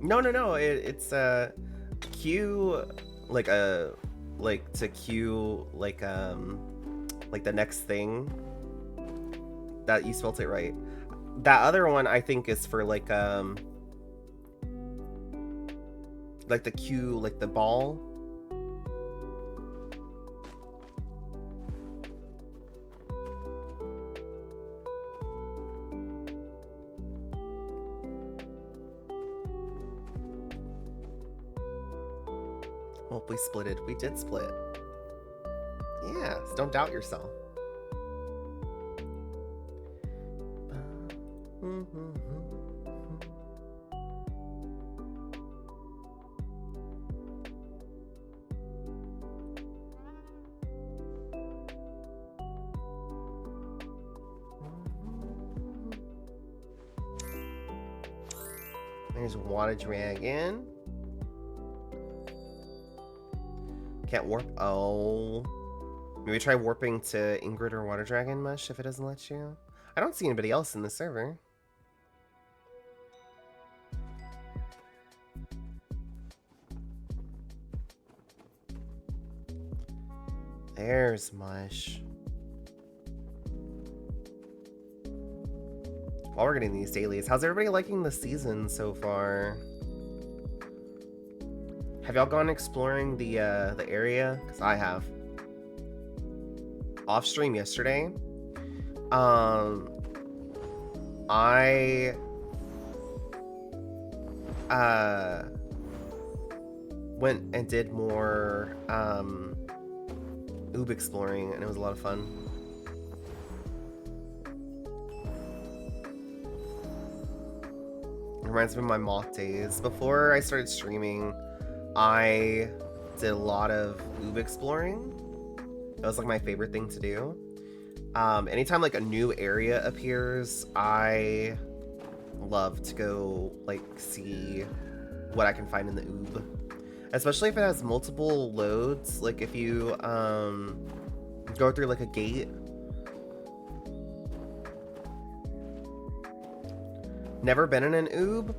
[SPEAKER 4] No. It's Q like to queue like the next thing. That you spelled it right. That other one I think is for like the Q, like the ball. Well, we splitted. We did split. Yeah, so don't doubt yourself. There's Water Dragon. Can't warp. Oh. Maybe try warping to Ingrid or Water Dragon, Mush, if it doesn't let you. I don't see anybody else in the server. There's Mush. While we're getting these dailies, how's everybody liking the season so far? Have y'all gone exploring the area? Because I have. Off stream yesterday, I went and did more oob exploring, and it was a lot of fun. It reminds me of my moth days. Before I started streaming, I did a lot of oob exploring. That was like my favorite thing to do. Anytime like a new area appears, I love to go like see what I can find in the oob. Especially if it has multiple loads, like if you go through like a gate. Never been in an oob?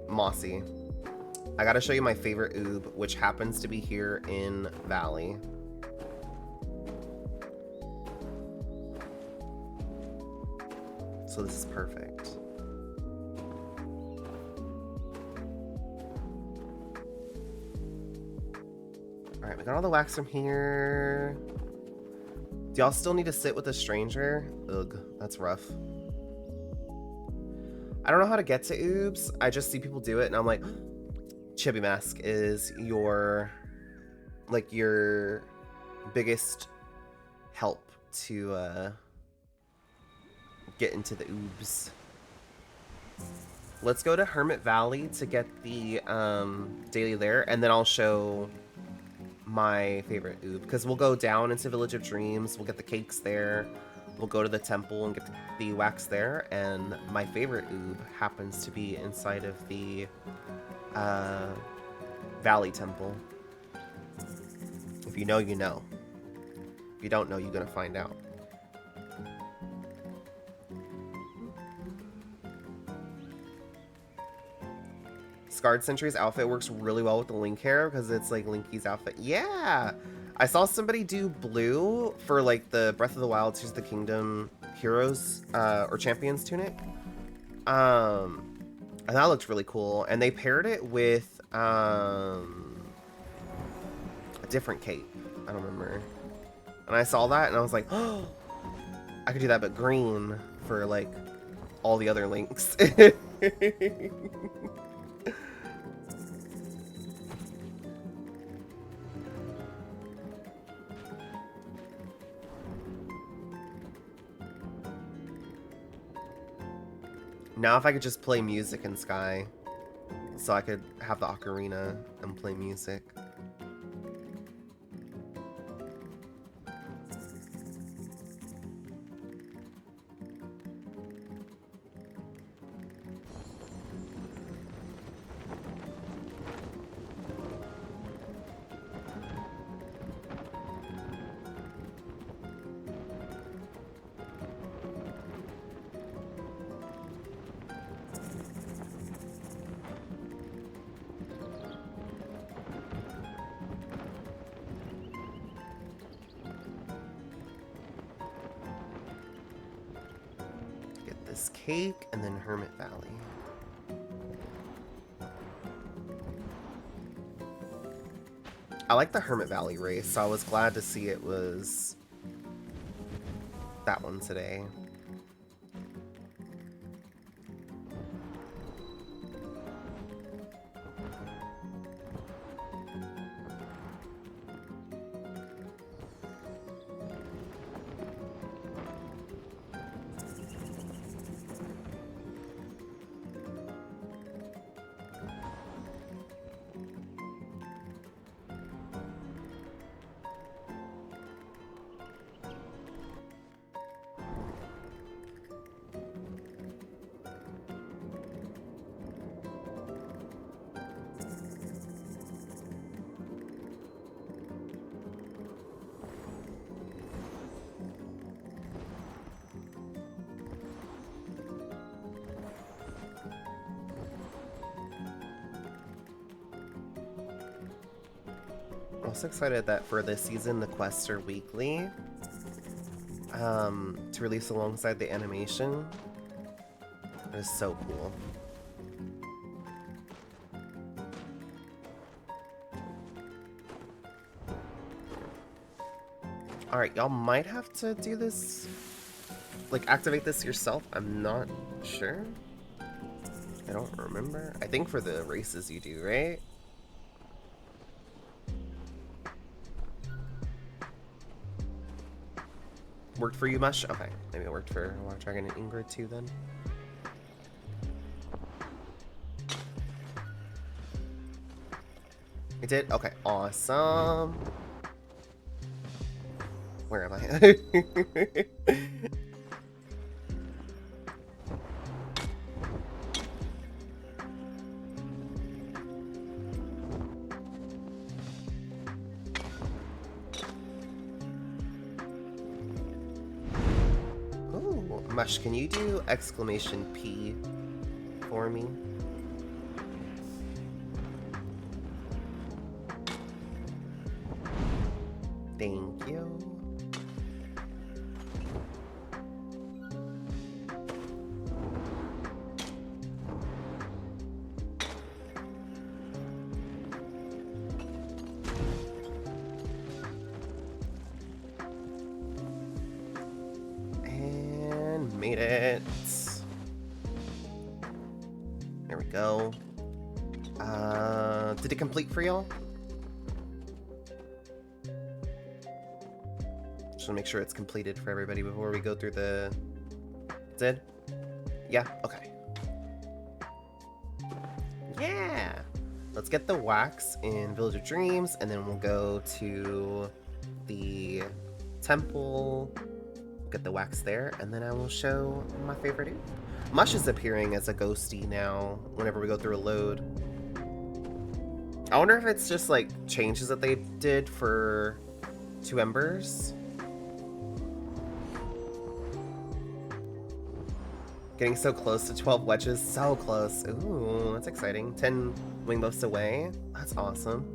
[SPEAKER 4] Mossy. I gotta show you my favorite oob, which happens to be here in Valley. So this is perfect. Alright, we got all the wax from here. Do y'all still need to sit with a stranger? Ugh, that's rough. I don't know how to get to oobs. I just see people do it and I'm like, Chibi Mask is your biggest help to get into the oobs. Let's go to Hermit Valley to get the daily there, and then I'll show my favorite oob, because we'll go down into Village of Dreams, we'll get the cakes there, we'll go to the temple and get the wax there, and my favorite oob happens to be inside of the Valley Temple. If you know, you know. If you don't know, you're gonna find out. Scarred Sentry's outfit works really well with the Link hair because it's like Linky's outfit. Yeah! I saw somebody do blue for like the Breath of the Wild Tears of the Kingdom Heroes or Champions tunic. And that looked really cool. And they paired it with a different cape. I don't remember. And I saw that and I was like, oh, I could do that but green for like all the other Links. Now if I could just play music in Sky, so I could have the ocarina and play music. Cake, and then Hermit Valley. I like the Hermit Valley race, so I was glad to see it was that one today. I'm also excited that for this season the quests are weekly to release alongside the animation. It is so cool. Alright, y'all might have to do this, like activate this yourself. I'm not sure. I don't remember. I think for the races you do, right? Worked for you, Mush? Okay, maybe it worked for Water Dragon and Ingrid too then. It did? Okay, awesome. Where am I? Ooh, Mush, can you do exclamation P for me? Thank you. And made it. There we go. Did it complete for y'all? Just wanna make sure it's completed for everybody before we go through the... Did? Yeah? Okay. Yeah! Let's get the wax in Village of Dreams, and then we'll go to the temple, get the wax there, and then I will show my favorite oof. Mush is appearing as a ghosty now whenever we go through a load. I wonder if it's just like changes that they did for 2 Embers. Getting so close to 12 wedges, so close. Ooh, that's exciting. 10 wing buffs away. That's awesome.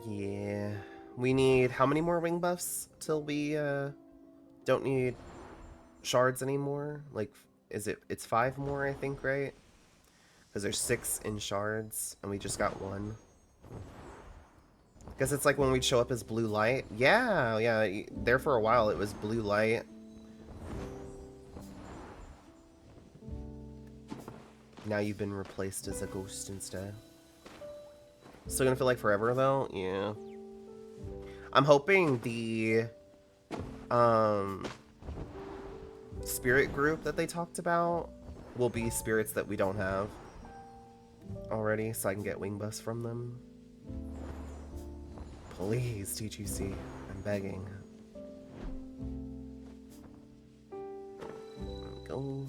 [SPEAKER 4] Yeah. We need how many more wing buffs till we don't need shards anymore? Like, it's 5 more, I think, right? Because there's 6 in shards, and we just got 1. Guess it's like when we'd show up as blue light. Yeah, yeah. There for a while, it was blue light. Now you've been replaced as a ghost instead. Still gonna feel like forever, though? Yeah. I'm hoping the spirit group that they talked about will be spirits that we don't have already, so I can get wing buffs from them. Please, TGC. I'm begging. There we go.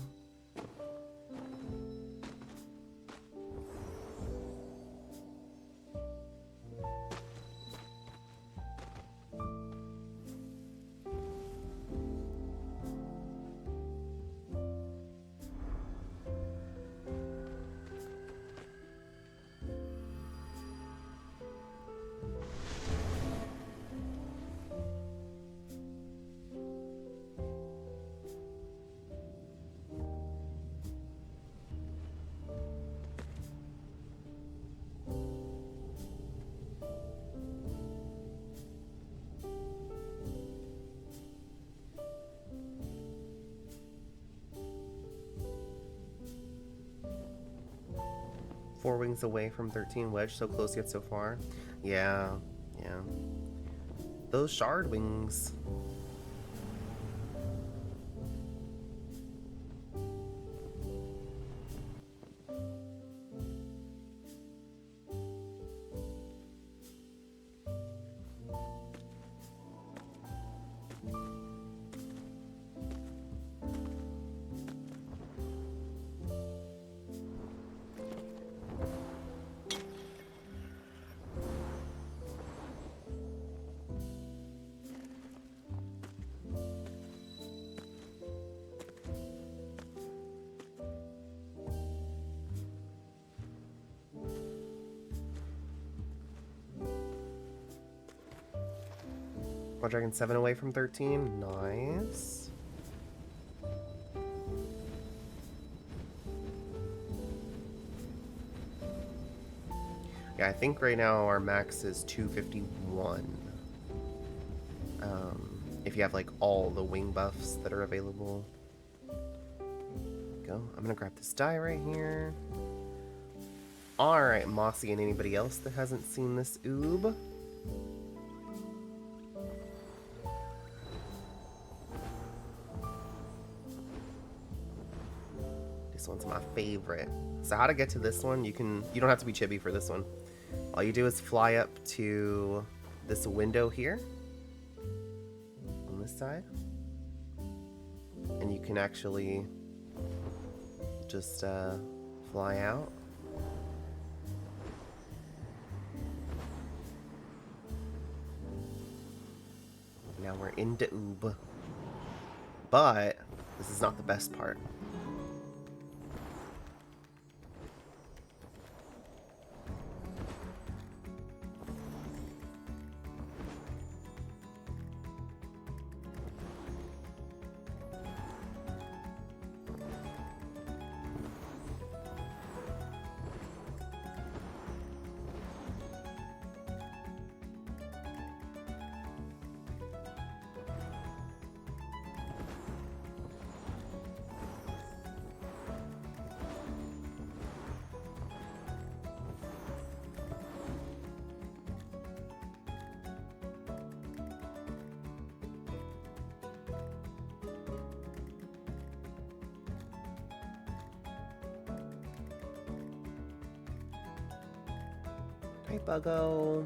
[SPEAKER 4] Four wings away from 13 wedge, so close yet so far. Yeah, yeah. Those shard wings. Wild Dragon 7 away from 13. Nice. Yeah, I think right now our max is 251. If you have like all the wing buffs that are available. Go. I'm gonna grab this die right here. Alright, Mossy and anybody else that hasn't seen this oob. This one's my favorite. So how to get to this one, you don't have to be chibi for this one. All you do is fly up to this window here on this side. And you can actually just fly out. Now we're into oob. But this is not the best part. Hi, Buggo.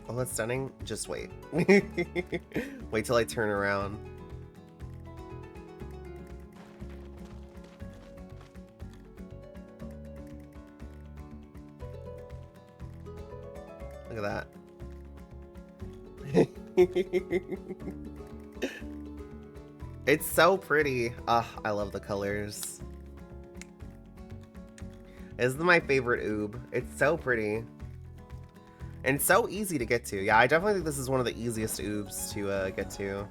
[SPEAKER 4] Oh, that's stunning. Just wait. Wait till I turn around. Look at that. It's so pretty. I love the colors. This is my favorite oob. It's so pretty. And so easy to get to. Yeah, I definitely think this is one of the easiest oobs to get to.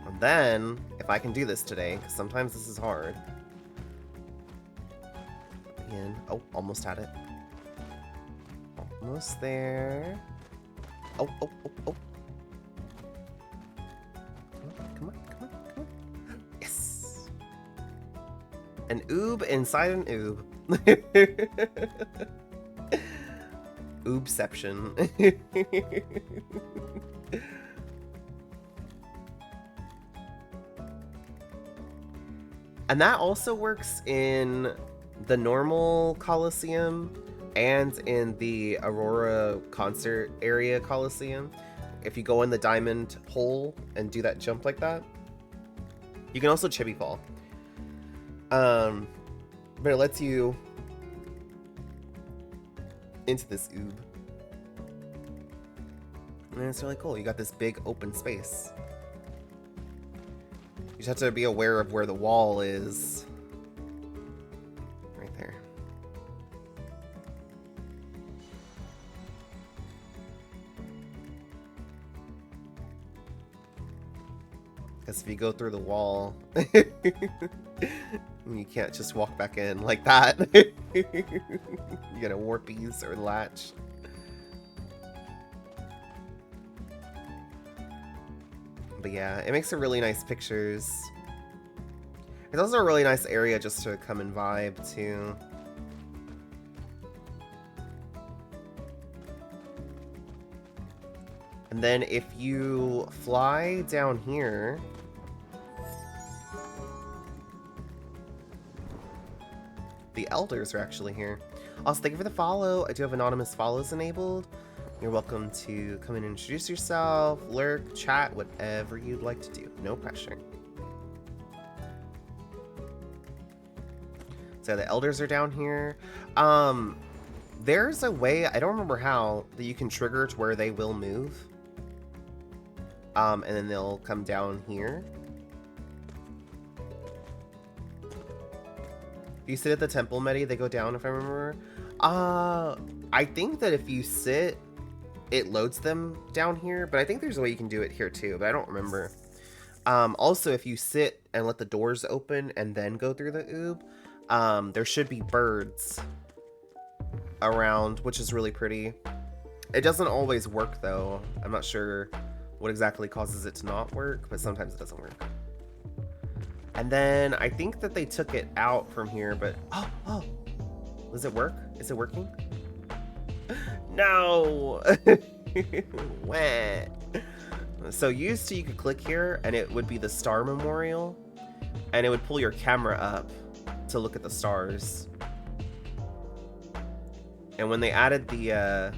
[SPEAKER 4] And then, if I can do this today, because sometimes this is hard. Again. Oh, almost had it. Almost there. Oh, oh, oh, oh. Come on, come on, come on. Yes! An oob inside an oob. Oobception. And that also works in the normal Coliseum and in the Aurora concert area Coliseum. If you go in the diamond hole and do that jump like that, you can also chibi fall. But it lets you into this oob. And it's really cool. You got this big open space. You just have to be aware of where the wall is. Right there. Because if you go through the wall, you can't just walk back in like that. You get a warpies or latch. But yeah, it makes for really nice pictures. It's also a really nice area just to come and vibe too. And then if you fly down here, the elders are actually here. Also, thank you for the follow. I do have anonymous follows enabled. You're welcome to come in and introduce yourself, lurk, chat, whatever you'd like to do. No pressure. So the elders are down here. There's a way, I don't remember how, that you can trigger to where they will move. And then they'll come down here. If you sit at the temple medi, they go down, if I remember. I think that if you sit, it loads them down here, but I think there's a way you can do it here too, but I don't remember. Also, if you sit and let the doors open and then go through the oob, there should be birds around, which is really pretty. It doesn't always work though. I'm not sure what exactly causes it to not work, but sometimes it doesn't work. And then I think that they took it out from here, but oh, does it work? Is it working? No. Wah. So used to, you could click here and it would be the star memorial, and it would pull your camera up to look at the stars. And when they added the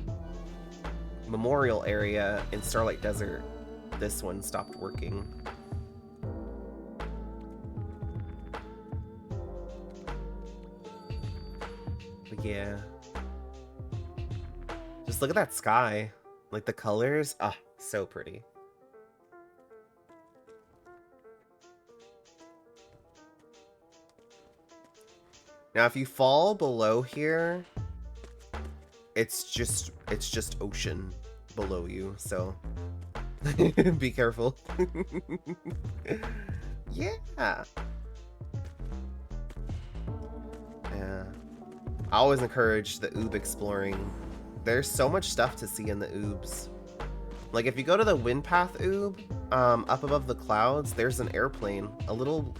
[SPEAKER 4] memorial area in Starlight Desert, this one stopped working. But yeah, just look at that sky, like the colors, so pretty. Now if you fall below here, it's just ocean below you, so be careful. Yeah. I always encourage the oob exploring. There's so much stuff to see in the oobs. Like if you go to the wind path oob, up above the clouds, there's an airplane, a little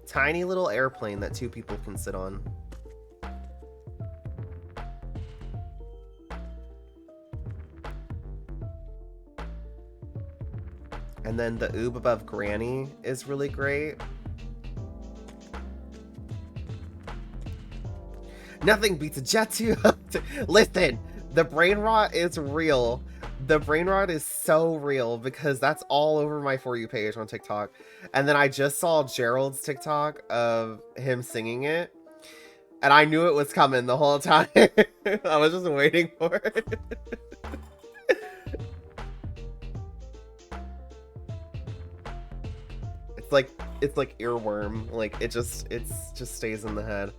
[SPEAKER 4] tiny little airplane that 2 people can sit on. And then the oob above Granny is really great. Nothing beats a Jet2. Listen, the brain rot is real. The brain rot is so real because that's all over my For You page on TikTok. And then I just saw Gerald's TikTok of him singing it. And I knew it was coming the whole time. I was just waiting for it. It's like earworm. Like it just stays in the head.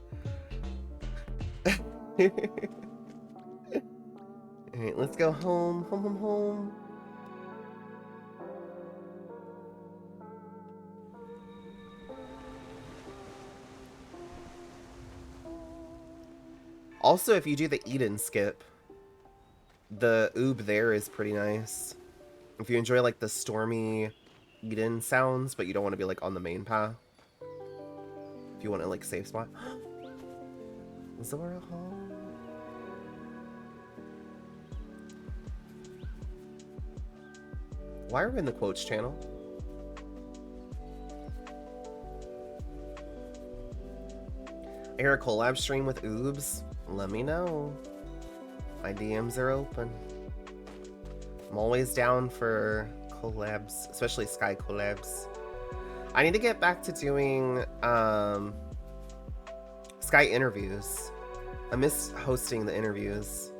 [SPEAKER 4] Alright, let's go home. Home. Also, if you do the Eden skip, the oob there is pretty nice. If you enjoy like the stormy Eden sounds, but you don't want to be like on the main path. If you want to like save spot. Zora Hall. Why are we in the quotes channel? I hear a collab stream with oobs. Let me know. My DMs are open. I'm always down for collabs, especially Sky collabs. I need to get back to doing Sky interviews. I miss hosting the interviews.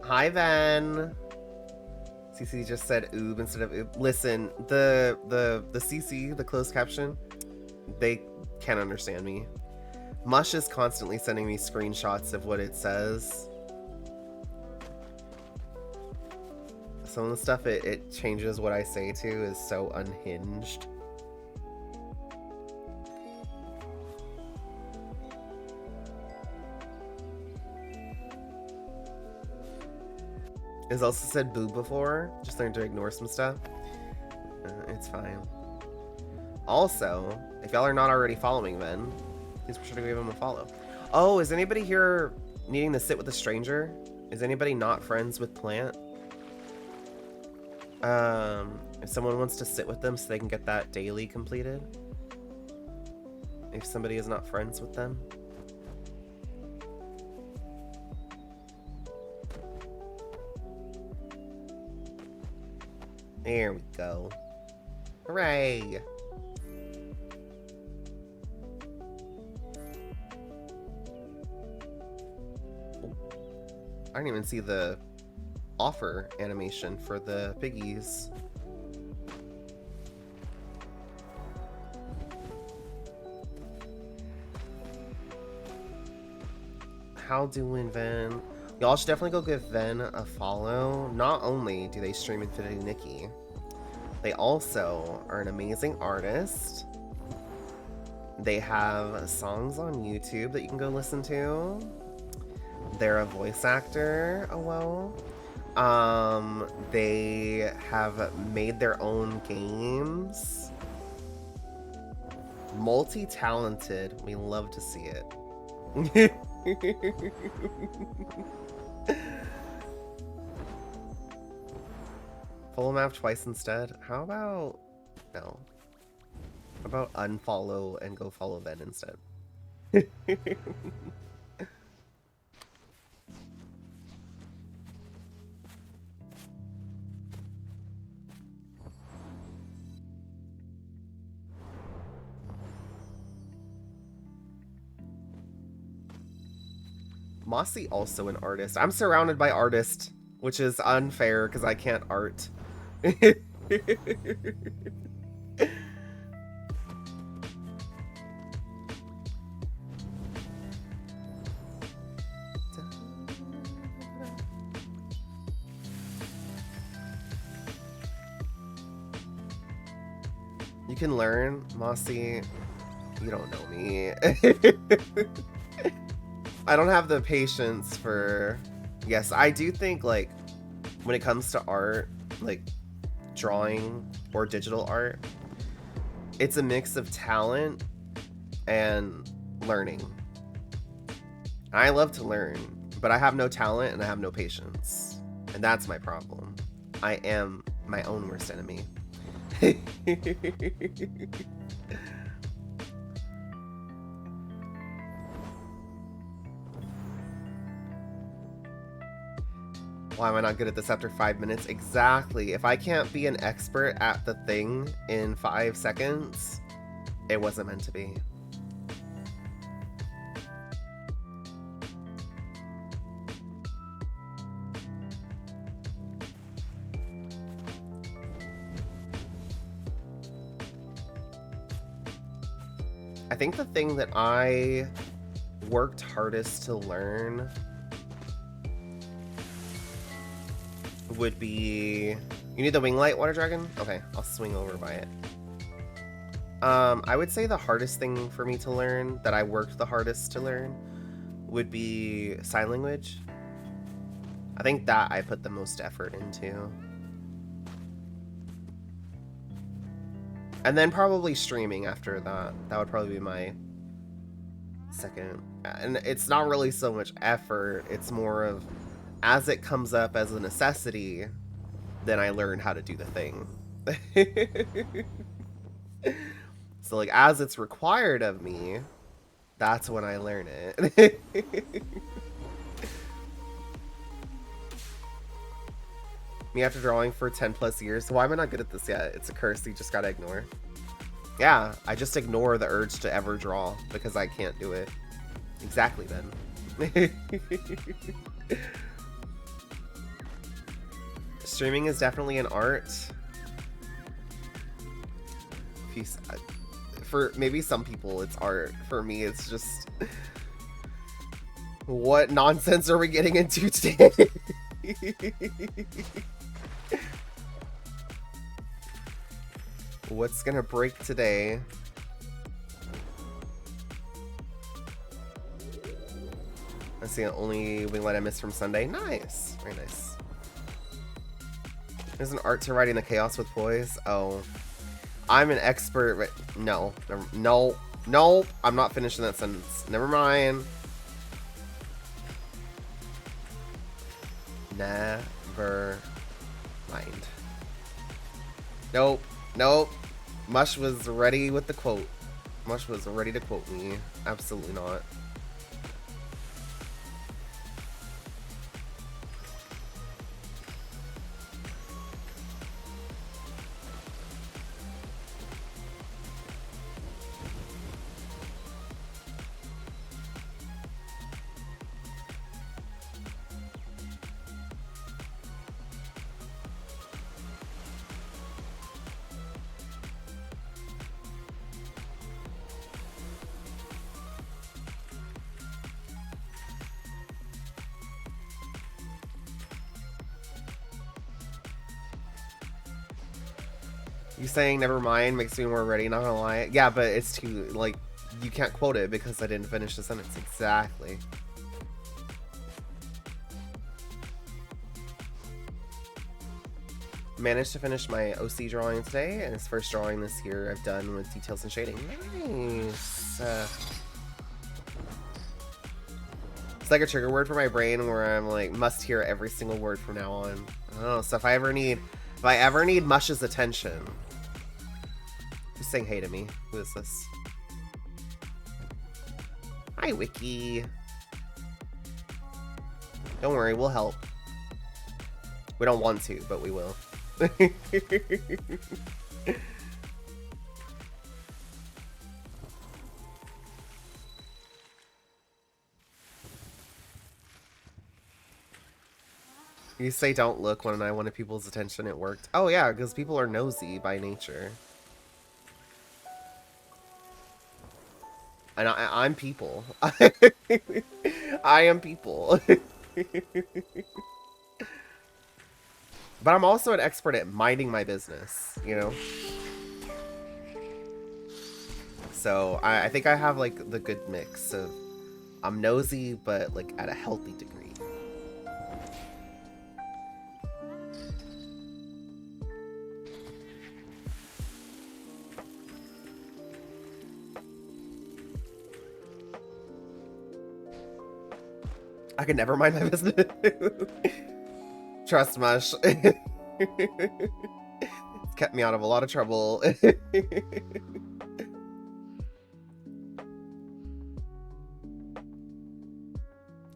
[SPEAKER 4] Hi, Van. CC just said oob instead of oob. Listen, the CC, the closed caption, they can't understand me. Mush is constantly sending me screenshots of what it says. Some of the stuff it changes what I say to is so unhinged. It's also said boo before. Just learned to ignore some stuff. It's fine. Also, if y'all are not already following Ben, please be sure to give him a follow. Oh, is anybody here needing to sit with a stranger? Is anybody not friends with Plant? If someone wants to sit with them so they can get that daily completed. If somebody is not friends with them. There we go. Hooray! I didn't even see the offer animation for the piggies. How doing, Ven? Y'all should definitely go give Ven a follow. Not only do they stream Infinity Nikki, they also are an amazing artist. They have songs on YouTube that you can go listen to. They're a voice actor, they have made their own games. Multi-talented. We love to see it. Follow map twice instead. How about no? How about unfollow and go follow Ben instead? Mossy also an artist. I'm surrounded by artists, which is unfair because I can't art. You can learn, Mossy. You don't know me. I don't have the patience for... Yes, I do think, like, when it comes to art, like, drawing or digital art, it's a mix of talent and learning. I love to learn, but I have no talent and I have no patience. And that's my problem. I am my own worst enemy. Why am I not good at this after 5 minutes? Exactly. If I can't be an expert at the thing in 5 seconds, it wasn't meant to be. I think the thing that I worked hardest to learn would be... You need the wing light, Water Dragon? Okay, I'll swing over by it. I would say the hardest thing for me to learn, that I worked the hardest to learn, would be sign language. I think that I put the most effort into. And then probably streaming after that. That would probably be my second. And it's not really so much effort, it's more of, as it comes up as a necessity, then I learn how to do the thing. So, like, as it's required of me, that's when I learn it. Me after drawing for 10 plus years. Why am I not good at this yet? It's a curse you just gotta ignore. Yeah, I just ignore the urge to ever draw because I can't do it. Exactly, then. Streaming is definitely an art. For maybe some people it's art. For me it's just... What nonsense are we getting into today? What's gonna break today? That's the only wing light I missed from Sunday. Nice. Very nice. There's an art to writing the chaos with boys. Oh. I'm an expert. No. No. No. I'm not finishing that sentence. Never mind. Never mind. Nope. Nope. Mush was ready with the quote. Mush was ready to quote me. Absolutely not. You saying never mind makes me more ready, not gonna lie. Yeah, but it's too, like, you can't quote it because I didn't finish the sentence. Exactly. Managed to finish my OC drawing today, and it's first drawing this year I've done with details and shading. Nice. It's like a trigger word for my brain where I'm like, must hear every single word from now on. I don't know, so if I ever need Mush's attention. Who's saying hey to me? Who is this? Hi, Wiki. Don't worry, we'll help. We don't want to, but we will. You say don't look when I wanted people's attention, it worked. Oh yeah, because people are nosy by nature. And I'm people. I am people. But I'm also an expert at minding my business, you know? So I think I have like the good mix of I'm nosy, but like at a healthy degree. I can never mind my business. Trust Mush. It's kept me out of a lot of trouble.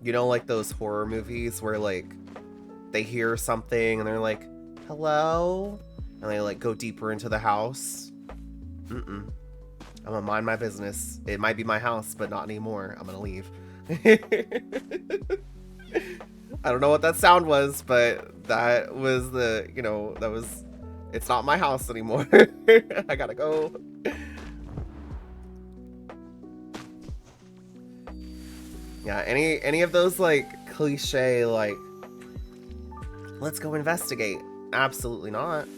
[SPEAKER 4] You know, like those horror movies where like they hear something and they're like, hello? And they like go deeper into the house. I'm gonna mind my business. It might be my house, but not anymore. I'm gonna leave. I don't know what that sound was, but that was the, you know, that was, it's not my house anymore. I gotta go. Yeah, any of those like cliche, like, let's go investigate. Absolutely not.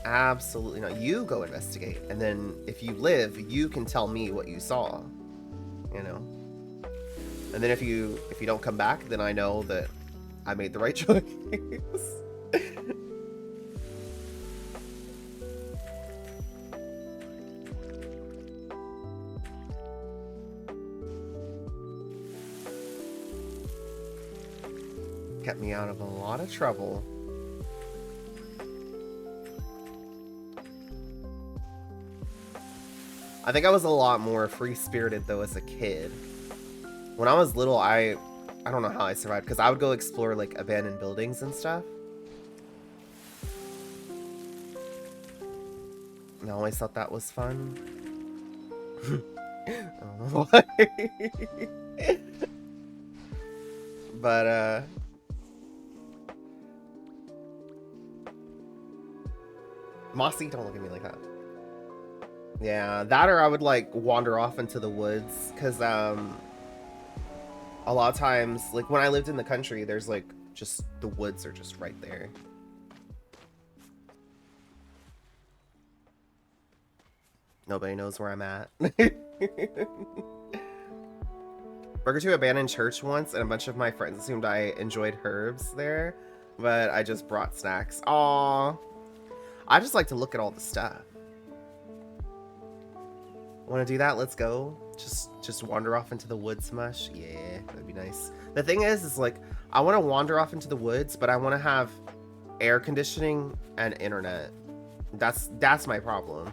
[SPEAKER 4] Absolutely not. You go investigate. And then if you live, you can tell me what you saw, you know? And then if you don't come back, then I know that I made the right choice. Kept me out of a lot of trouble. I think I was a lot more free-spirited though as a kid. When I was little, I don't know how I survived, because I would go explore like abandoned buildings and stuff. And I always thought that was fun. I don't know why. But Mossy, don't look at me like that. Yeah, that or I would like wander off into the woods, because a lot of times, like when I lived in the country, there's like just the woods are just right there. Nobody knows where I'm at. Burger to abandoned church once, and a bunch of my friends assumed I enjoyed herbs there, but I just brought snacks. Aww. I just like to look at all the stuff. Want to do that? Let's go. Just wander off into the woods, Mush. Yeah, that'd be nice. The thing is like I want to wander off into the woods, but I want to have air conditioning and internet. That's my problem.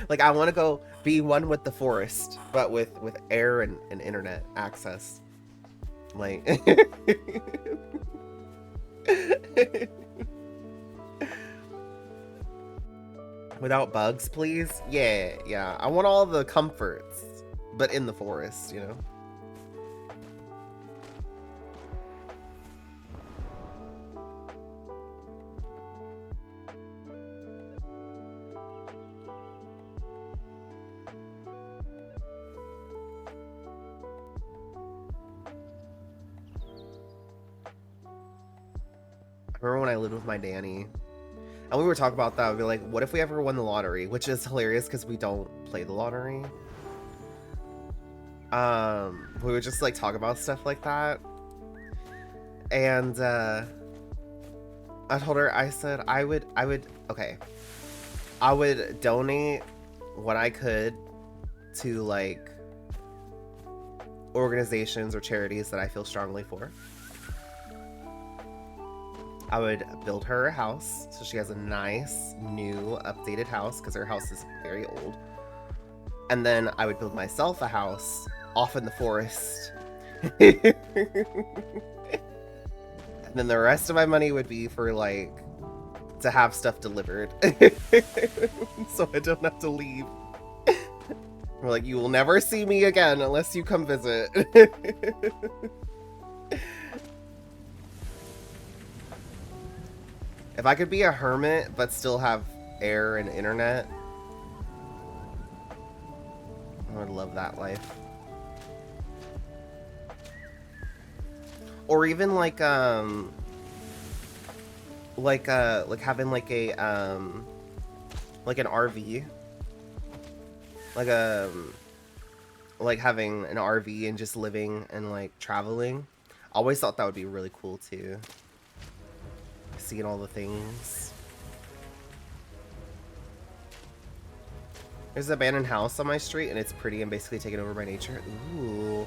[SPEAKER 4] Like I want to go be one with the forest, but with air and internet access. Like without bugs, please. Yeah. I want all the comforts, but in the forest, you know. I remember when I lived with my Danny, And we were talking about that. We'd be like, what if we ever won the lottery? Which is hilarious because we don't play the lottery. We would just like talk about stuff like that. And I told her, I said I would donate what I could to like organizations or charities that I feel strongly for. I would build her a house so she has a nice, new, updated house because her house is very old. And then I would build myself a house off in the forest. And then the rest of my money would be for like to have stuff delivered. So I don't have to leave. We're like, you will never see me again unless you come visit. If I could be a hermit but still have air and internet, I would love that life. Or even like having like a like an RV. Like having an RV and just living and like traveling. I always thought that would be really cool too. Seeing all the things. There's an abandoned house on my street and it's pretty and basically taken over by nature. Ooh.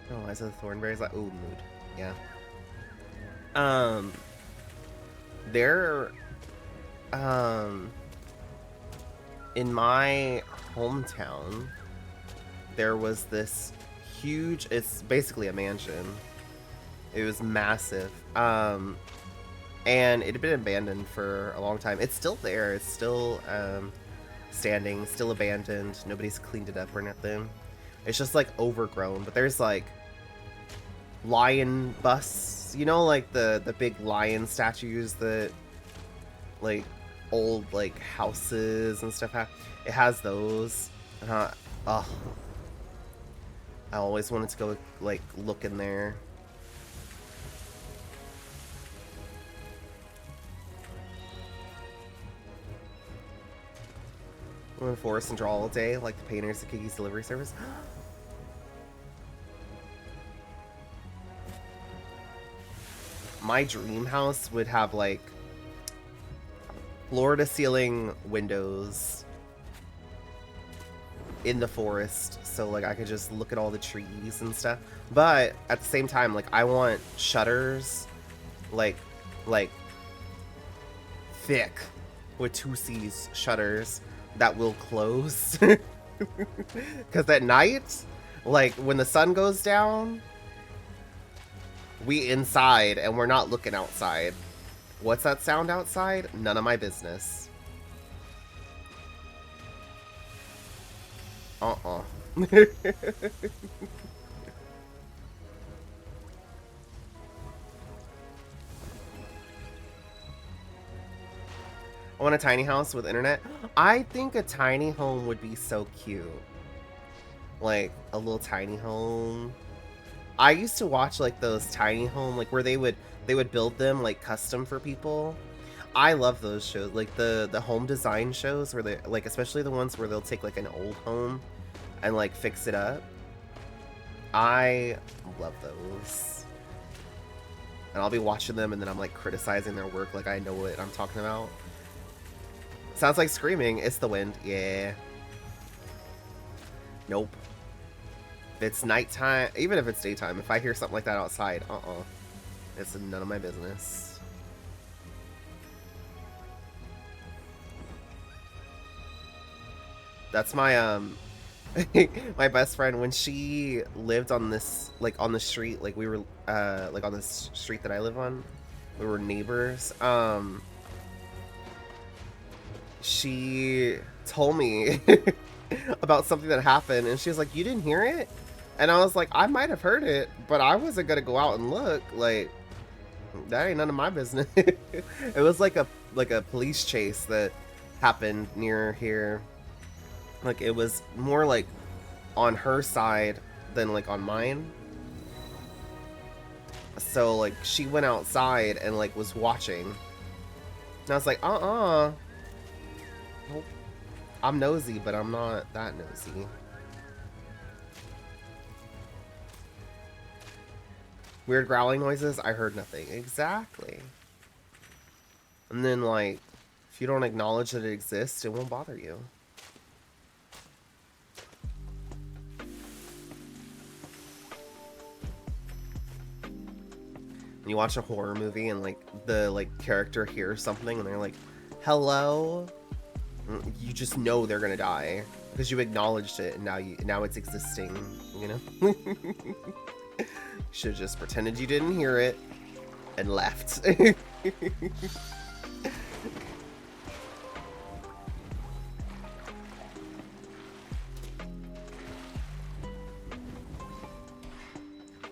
[SPEAKER 4] Oh, Liza the Thornberry's like, ooh, mood. Yeah. There, in my hometown, there was this huge, it's basically a mansion. It was massive. And it had been abandoned for a long time. It's still there. It's still, standing, still abandoned. Nobody's cleaned it up or nothing. It's just like overgrown, but there's like lion busts, you know, like the big lion statues that like old like houses and stuff have. It has those. Oh, I always wanted to go like look in there. We're in the forest and draw all day, like the painters at Kiki's delivery service. My dream house would have like floor to ceiling windows in the forest, so like I could just look at all the trees and stuff. But at the same time, like I want shutters like thick with 2 C's shutters that will close. Because at night, like when the sun goes down, we inside and we're not looking outside. What's that sound outside? None of my business. I want a tiny house with internet. I think a tiny home would be so cute. Like a little tiny home. I used to watch like those tiny home, like where they would build them like custom for people. I love those shows, like the home design shows where they like, especially the ones where they'll take like an old home and like fix it up. I love those. And I'll be watching them and then I'm like criticizing their work like I know what I'm talking about. Sounds like screaming. It's the wind. Yeah. Nope. If it's nighttime, even if it's daytime, if I hear something like that outside, it's none of my business. That's my my best friend when she lived on this like on the street, like we were like on this street that I live on. We were neighbors. She told me about something that happened and she was like, you didn't hear it? And I was like, I might have heard it, but I wasn't gonna go out and look. Like, that ain't none of my business. It was like a police chase that happened near here. Like, it was more like on her side than like on mine. So like she went outside and like was watching. And I was like, Nope. I'm nosy, but I'm not that nosy. Weird growling noises? I heard nothing. Exactly. And then like, if you don't acknowledge that it exists, it won't bother you. When you watch a horror movie and like the like character hears something and they're like, hello, you just know they're gonna die because you acknowledged it and now it's existing, you know. You should have just pretended you didn't hear it and left.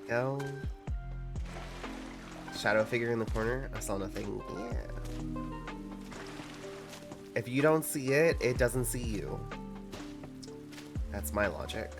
[SPEAKER 4] Go. Shadow figure in the corner. I saw nothing. Yeah. If you don't see it, it doesn't see you. That's my logic.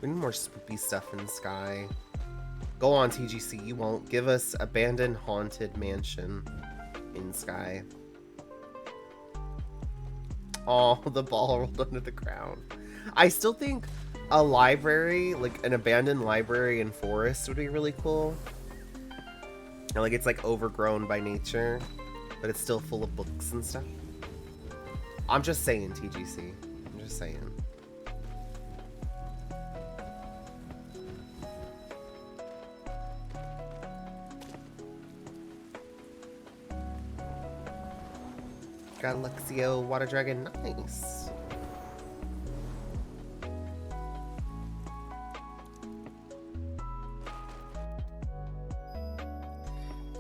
[SPEAKER 4] We need more spoopy stuff in Sky. Go on, TGC, you won't. Give us abandoned haunted mansion in Sky. Oh, the ball rolled under the ground. I still think a library, like an abandoned library in Forest would be really cool. And like it's like overgrown by nature, but it's still full of books and stuff. I'm just saying, TGC. I'm just saying. Got Luxio Water Dragon, nice.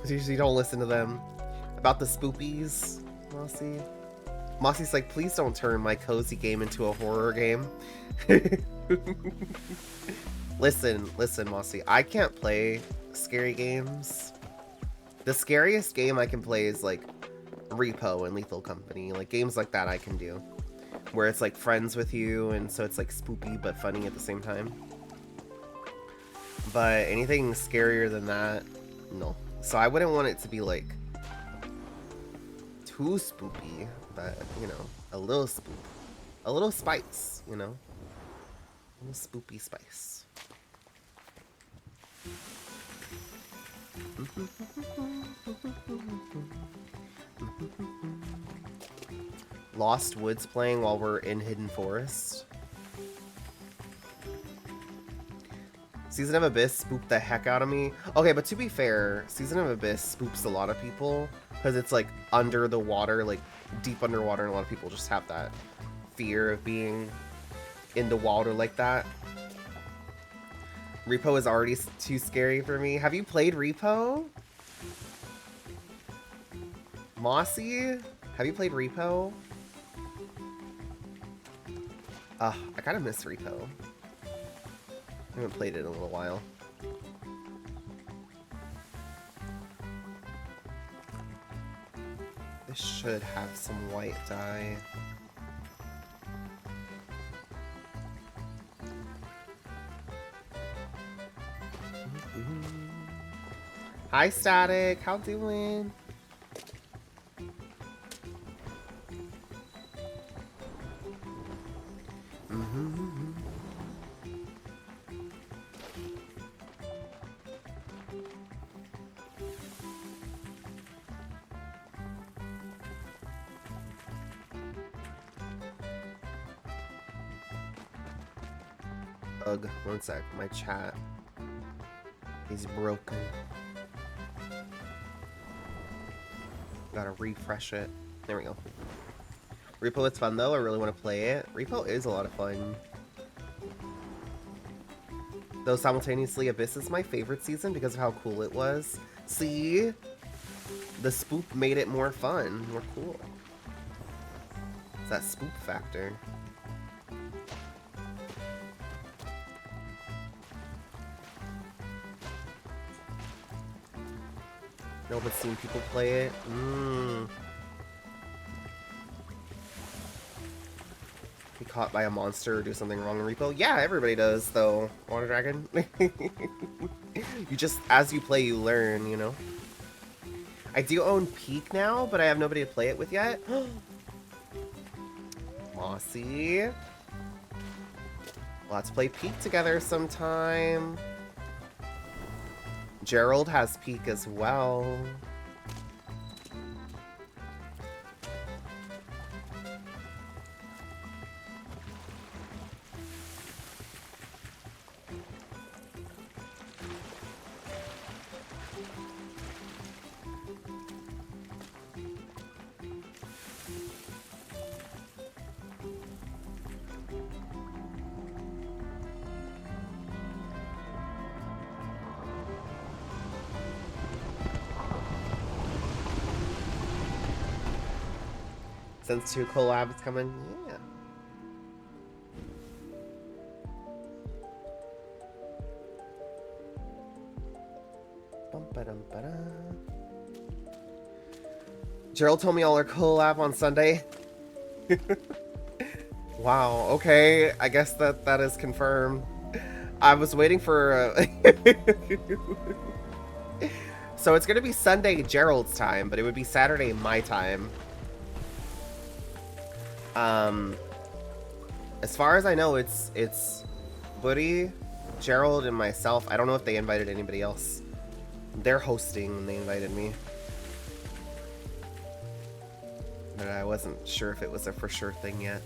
[SPEAKER 4] Usually don't listen to them. About the spoopies, Mossy. Mossy's like, please don't turn my cozy game into a horror game. Listen, Mossy. I can't play scary games. The scariest game I can play is like Repo and Lethal Company. Like games like that I can do. Where it's like friends with you and so it's like spoopy but funny at the same time. But anything scarier than that, no. So I wouldn't want it to be like too spoopy, but you know, a little spoop. A little spice, you know? A little spoopy spice. Lost Woods playing while we're in Hidden Forest. Season of Abyss spooked the heck out of me. Okay, but to be fair, Season of Abyss spooks a lot of people because it's like under the water, like deep underwater, and a lot of people just have that fear of being in the water like that. Repo is already too scary for me. Have you played Repo? Mossy? Have you played Repo? I kind of miss Repo. I haven't played it in a little while. This should have some white dye. Hi, Static. How doing? Ugh, one sec. My chat is broken. Gotta refresh it. There we go. Repo is fun though. I really want to play it. Repo is a lot of fun. Though simultaneously, Abyss is my favorite season because of how cool it was. See? The spook made it more fun, more cool. It's that spook factor. No one's seen people play it. Be caught by a monster or do something wrong in repo. Yeah, everybody does, though. Water Dragon. You just, as you play, you learn, you know? I do own Peak now, but I have nobody to play it with yet. Mossy. Let's play Peak together sometime. Gerald has Peak as well. Since 2 collabs coming, yeah. Bum-ba-dum-ba-da. Gerald told me all our collab on Sunday. Wow, okay. I guess that is confirmed. I was waiting for So it's gonna be Sunday Gerald's time, but it would be Saturday my time. As far as I know, it's Buddy, Gerald, and myself. I don't know if they invited anybody else. They're hosting and they invited me. But I wasn't sure if it was a for sure thing yet.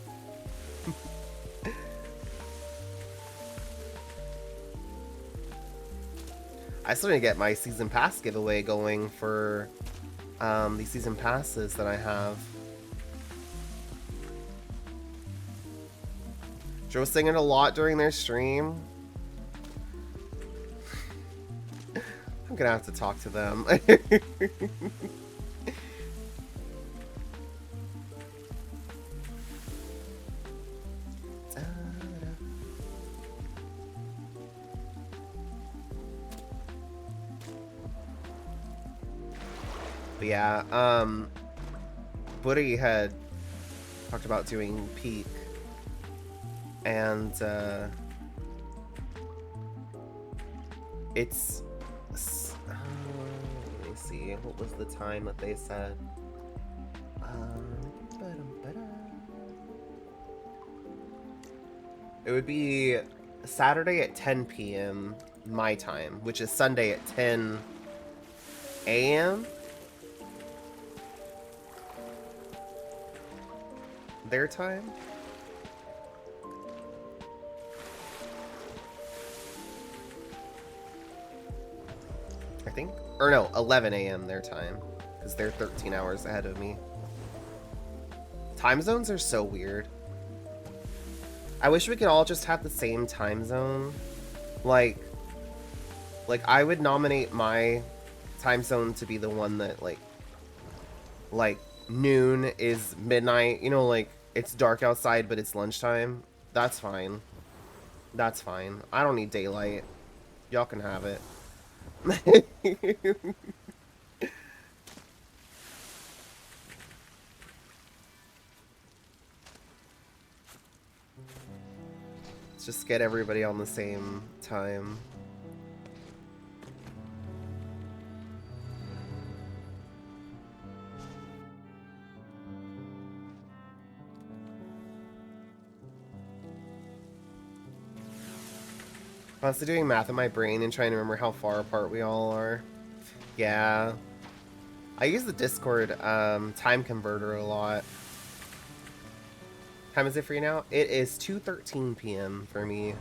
[SPEAKER 4] I still need to get my season pass giveaway going for these season passes that I have. Joe was singing a lot during their stream. I'm gonna have to talk to them. But yeah, Buddy had talked about doing Peak. And it's let me see, what was the time that they said? It would be Saturday at 10 p.m. my time, which is Sunday at 10 a.m. their time. I think, or no, 11 a.m. their time, because they're 13 hours ahead of me. Time zones are so weird. I wish we could all just have the same time zone. Like I would nominate my time zone to be the one that like noon is midnight, you know, like it's dark outside but it's lunchtime. That's fine. That's fine. I don't need daylight. Y'all can have it. Let's just get everybody on the same time. Constantly doing math in my brain and trying to remember how far apart we all are. Yeah. I use the Discord time converter a lot. Time is it for you now? It is 2:13 p.m. for me.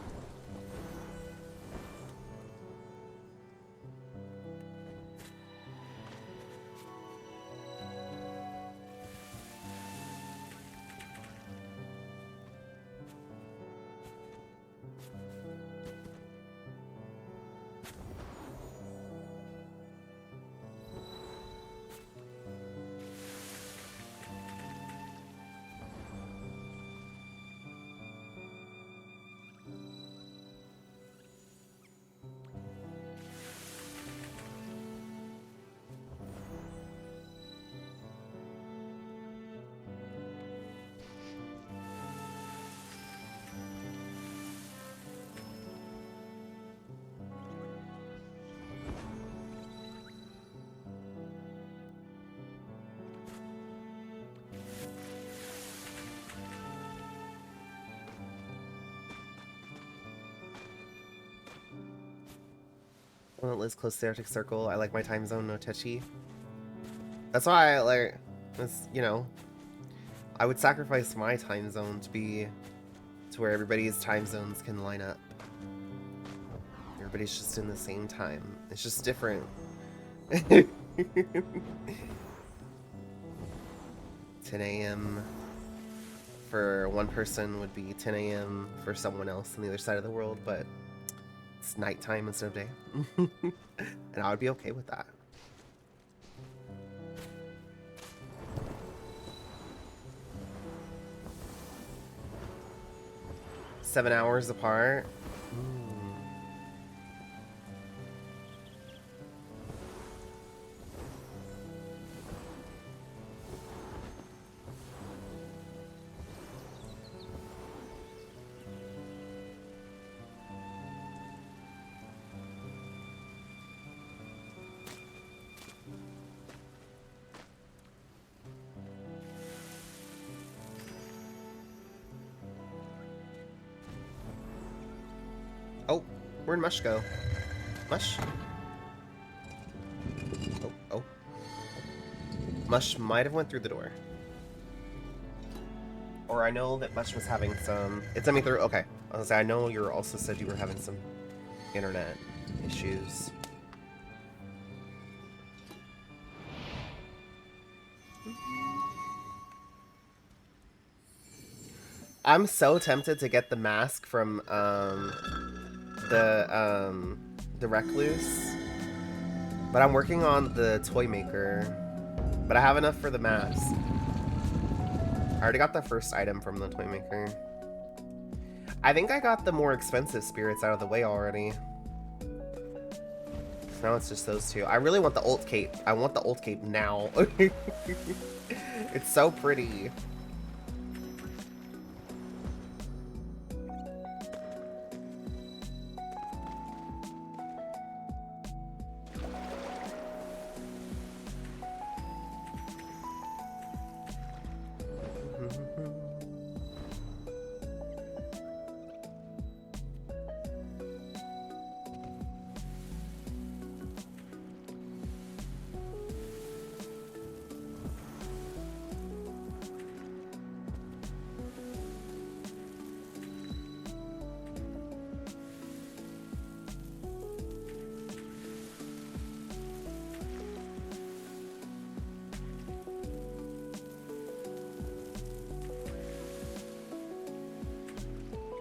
[SPEAKER 4] One that lives close to the Arctic Circle. I like my time zone no touchy. That's why I like this, you know, I would sacrifice my time zone to be to where everybody's time zones can line up. Everybody's just in the same time. It's just different. 10 a.m. for one person would be 10 a.m. for someone else on the other side of the world, but it's nighttime instead of day. And I would be okay with that. Seven hours apart. Oh, where'd Mush go? Mush? Oh. Mush might have went through the door. Or I know that Mush was having some... It's coming through? Okay. I was gonna say, I know you also said you were having some internet issues. I'm so tempted to get the mask from, the Recluse, but I'm working on the toy maker, but I have enough for the mask. I already got the first item from the toy maker. I think I got the more expensive spirits out of the way already. Now it's just those two. I really want the ult cape. I want the ult cape now. It's so pretty.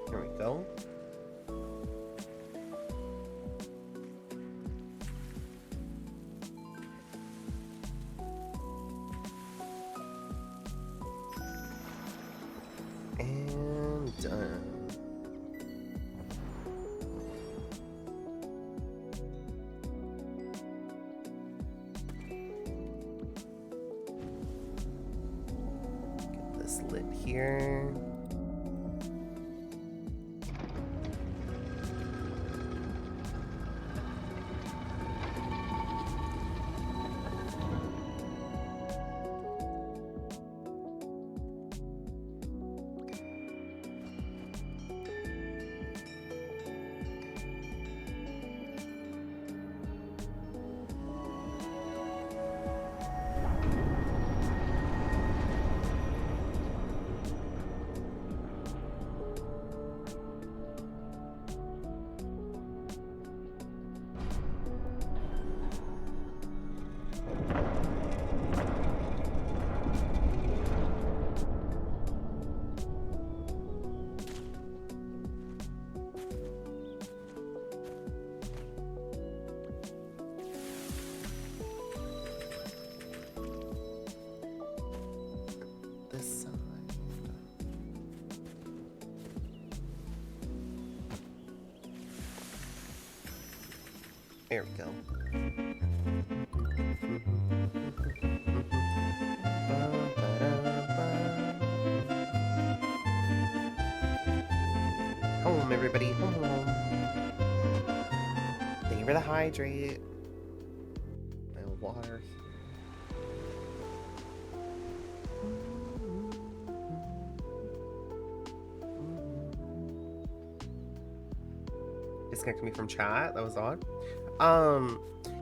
[SPEAKER 4] Here we go. And done. Get this lit here. This side. There we go. Home, everybody, home. Thank you for the hydrate. My water. disconnected me from chat. That was odd.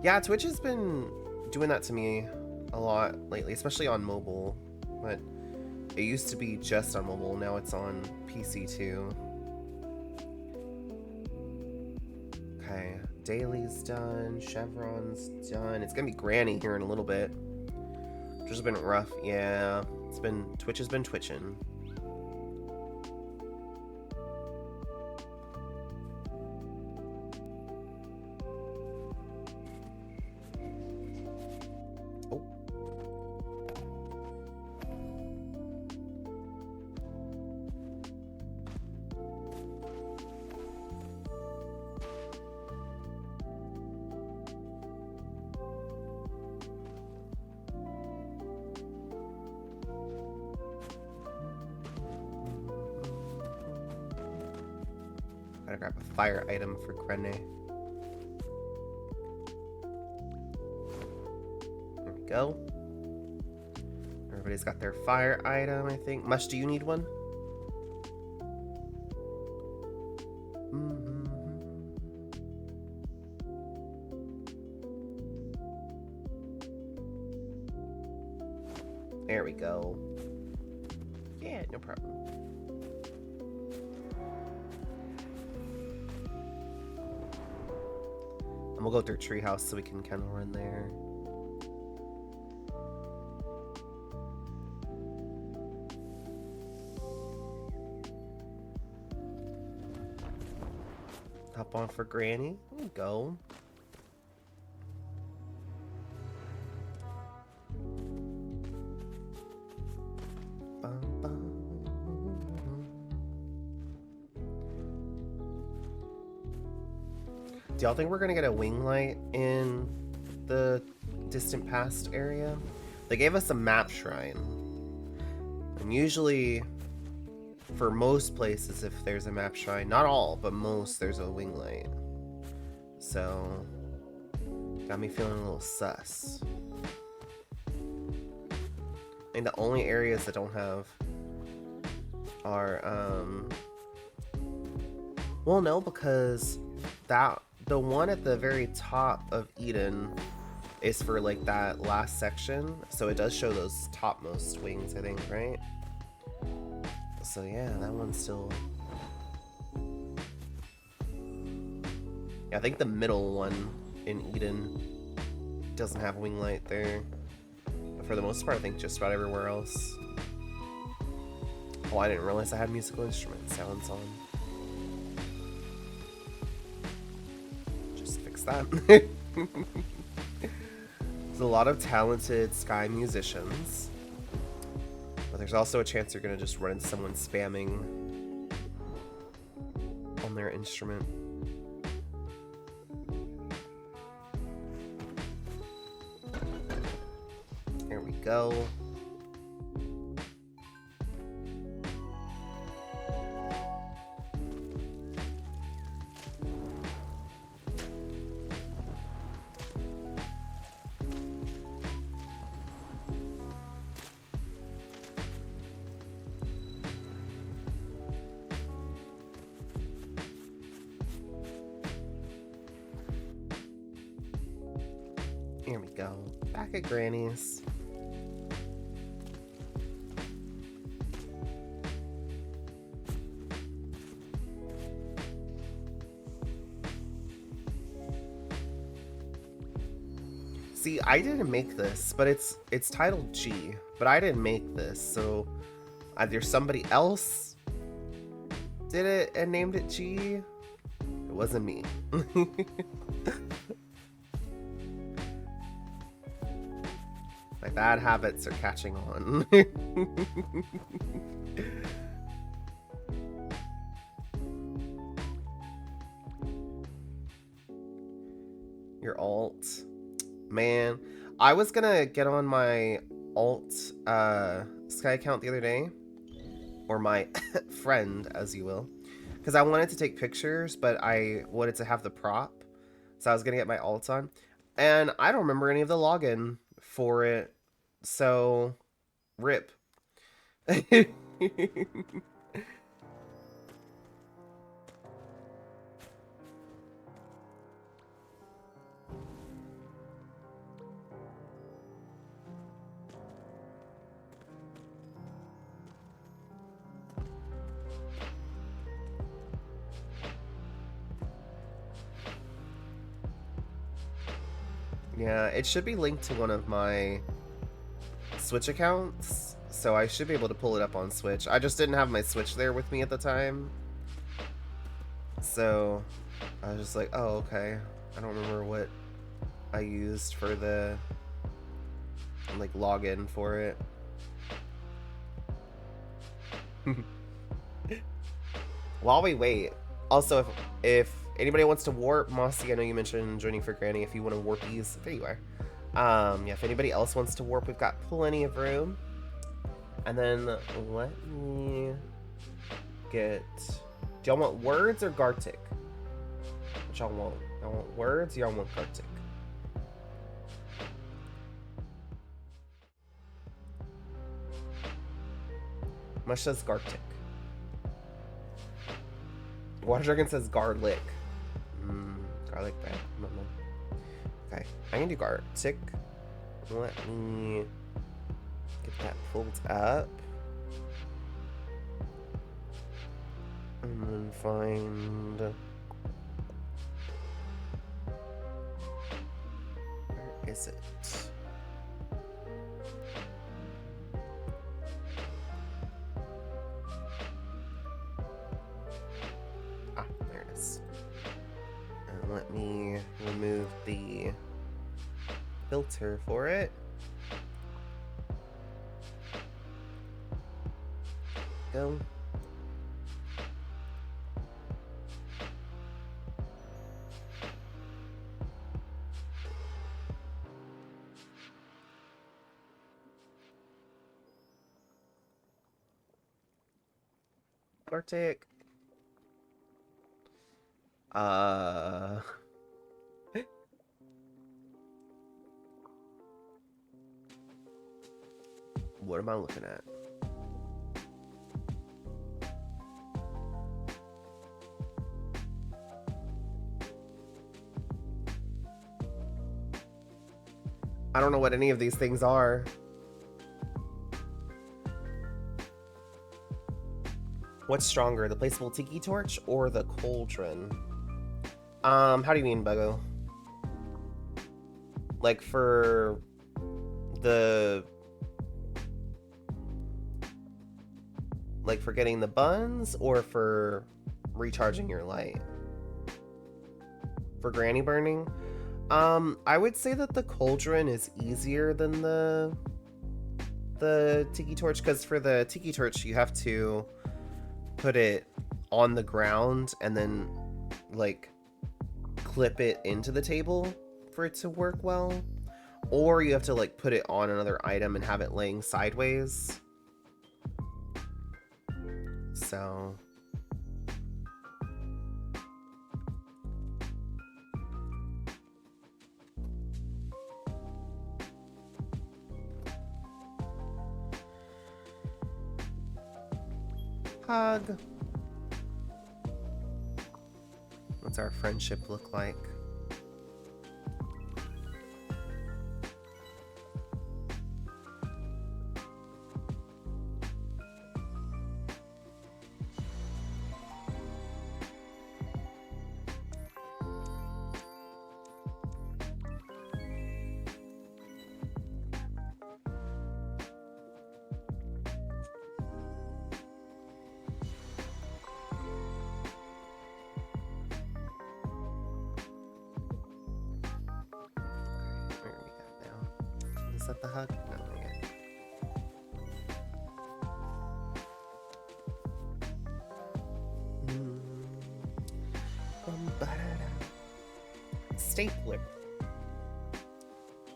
[SPEAKER 4] Yeah, Twitch has been doing that to me a lot lately, especially on mobile. But it used to be just on mobile, now it's on PC too. Okay, Daily's done, Chevron's done. It's gonna be Granny here in a little bit. Which has been rough, yeah. Twitch has been twitching. Gotta grab a fire item for Grene. There we go. Everybody's got their fire item, I think. Mush, do you need one? There we go. Yeah, no problem. And we'll go through Treehouse so we can kind of run there. Hop on for Granny. There we go. Do y'all think we're gonna get a wing light in the distant past area? They gave us a map shrine. And usually, for most places, if there's a map shrine, not all, but most, there's a wing light. So, got me feeling a little sus. I think the only areas that don't have are, well, no, because the one at the very top of Eden is for like that last section, so it does show those topmost wings, I think, right? So yeah, that one's still... Yeah, I think the middle one in Eden doesn't have wing light there. But for the most part, I think just about everywhere else. Oh, I didn't realize I had musical instrument sounds on. Just fix that. There's a lot of talented Sky musicians. But there's also a chance you're gonna just run into someone spamming on their instrument. There we go. Here we go. Back at Granny's. See, I didn't make this, but it's titled G, but I didn't make this, so either somebody else did it and named it G. It wasn't me. My bad habits are catching on. Your alt. Man, I was gonna get on my alt Sky account the other day. Or my friend, as you will. Because I wanted to take pictures, but I wanted to have the prop. So I was gonna get my alt on. And I don't remember any of the login for it, so rip. I Yeah, it should be linked to one of my Switch accounts, so I should be able to pull it up on Switch. I just didn't have my Switch there with me at the time. So I was just like, oh, okay. I don't remember what I used for the like login for it. While we wait, also if anybody wants to warp, Mossy, I know you mentioned joining for Granny. If you want to warpies, there you are. Yeah, if anybody else wants to warp, we've got plenty of room. And then let me get. Do y'all want words or Gartic? What y'all want? Y'all want words? Or y'all want Gartic? Mush says Gartic. Water Dragon says garlic. Garlic bread. Okay, I can do Gartic. Let me get that pulled up. And then find. Where is it? Ah, there it is. And let me remove the filter for it. Go. Gartic. What am I looking at? I don't know what any of these things are. What's stronger, the placeable tiki torch or the cauldron? How do you mean, Buggo? Like for the... Like for getting the buns or for recharging your light? For granny burning? I would say that the cauldron is easier than the tiki torch, because for the tiki torch you have to put it on the ground and then like clip it into the table for it to work well, or you have to like put it on another item and have it laying sideways. So hug. What's our friendship look like? Is that the hug? No, yeah. Stapler.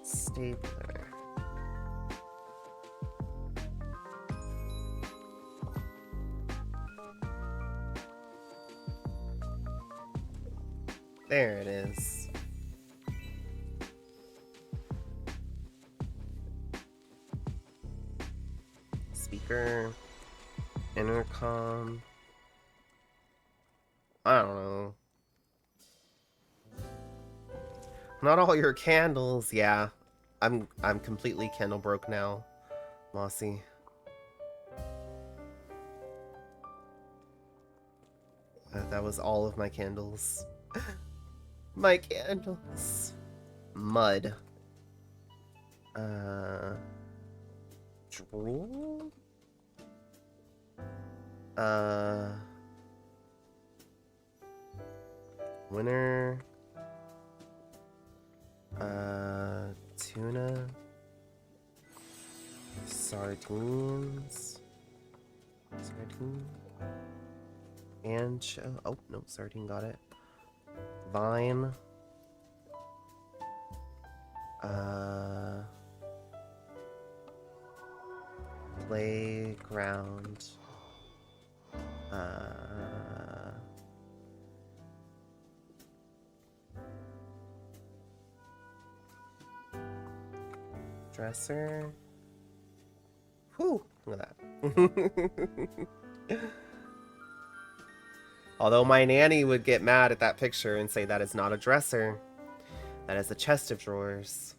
[SPEAKER 4] Stapler. There it is. Speaker, intercom. I don't know. Not all your candles. Yeah, I'm completely candle broke now, Mossy. That was all of my candles. My candles. Mud Drool? Winner. Tuna. Sardines. Sardine. Oh, no, sardine got it. Vine. Playground. Dresser. Whew, look at that. Although my nanny would get mad at that picture and say that is not a dresser. That is a chest of drawers.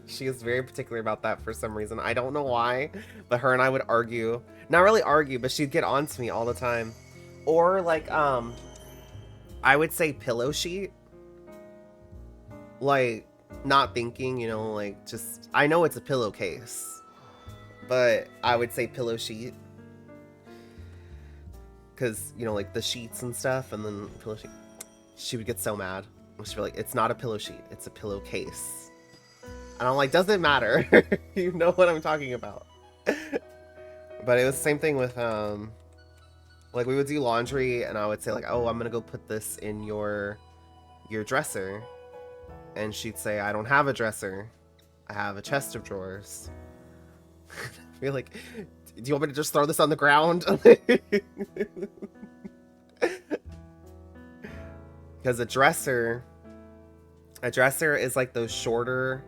[SPEAKER 4] She is very particular about that for some reason. I don't know why, but her and I would argue. Not really argue, but she'd get on to me all the time. Or like, I would say pillow sheet. Like, not thinking, you know, like just, I know it's a pillowcase, but I would say pillow sheet. Because, you know, like the sheets and stuff, and then pillow sheet. She would get so mad. She'd be like, it's not a pillow sheet, it's a pillowcase. And I'm like, doesn't matter. You know what I'm talking about. But it was the same thing with, like we would do laundry and I would say like, oh, I'm gonna go put this in your dresser. And she'd say, I don't have a dresser. I have a chest of drawers. I'd be like, do you want me to just throw this on the ground? Because a dresser is like those shorter,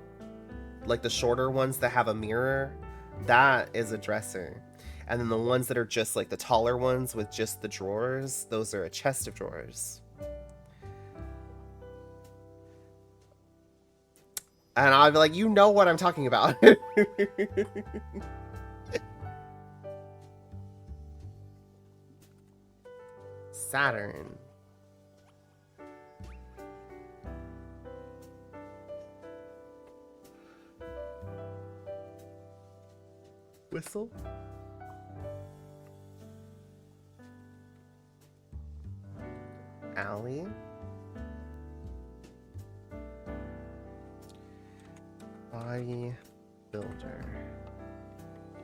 [SPEAKER 4] like the shorter ones that have a mirror. That is a dresser. And then the ones that are just like the taller ones with just the drawers, those are a chest of drawers. And I'd be like, you know what I'm talking about. Saturn. Whistle. Alley. Body builder.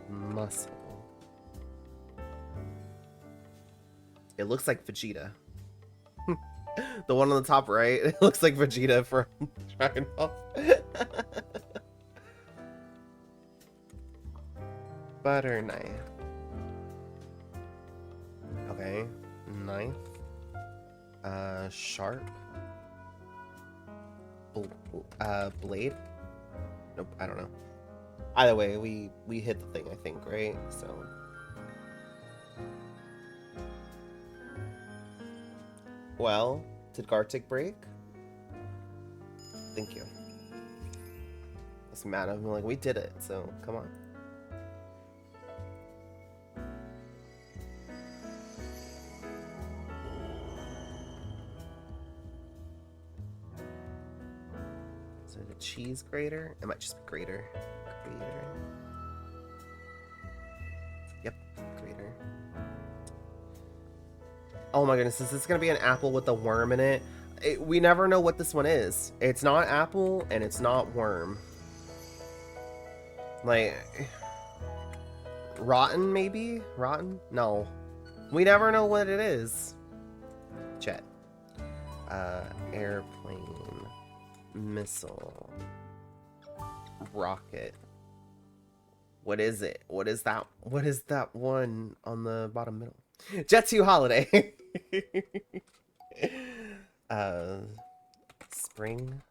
[SPEAKER 4] Muscle. It looks like Vegeta. The one on the top right, it looks like Vegeta from Dragon Ball. Butter knife. Okay, knife. Sharp. Blade. Nope, I don't know. Either way, we hit the thing, I think, right? So. Well, did Gartic break? Thank you. It's mad. I'm like, we did it, so come on. So the cheese grater? It might just be grater. Grater. Yep, grater. Oh my goodness, is this gonna be an apple with a worm in it? We never know what this one is. It's not apple and it's not worm. Like, rotten maybe? Rotten? No. We never know what it is. Jet. Airplane. Missile. Rocket. What is it? What is that? What is that one on the bottom middle? Jet 2 Holiday. Spring.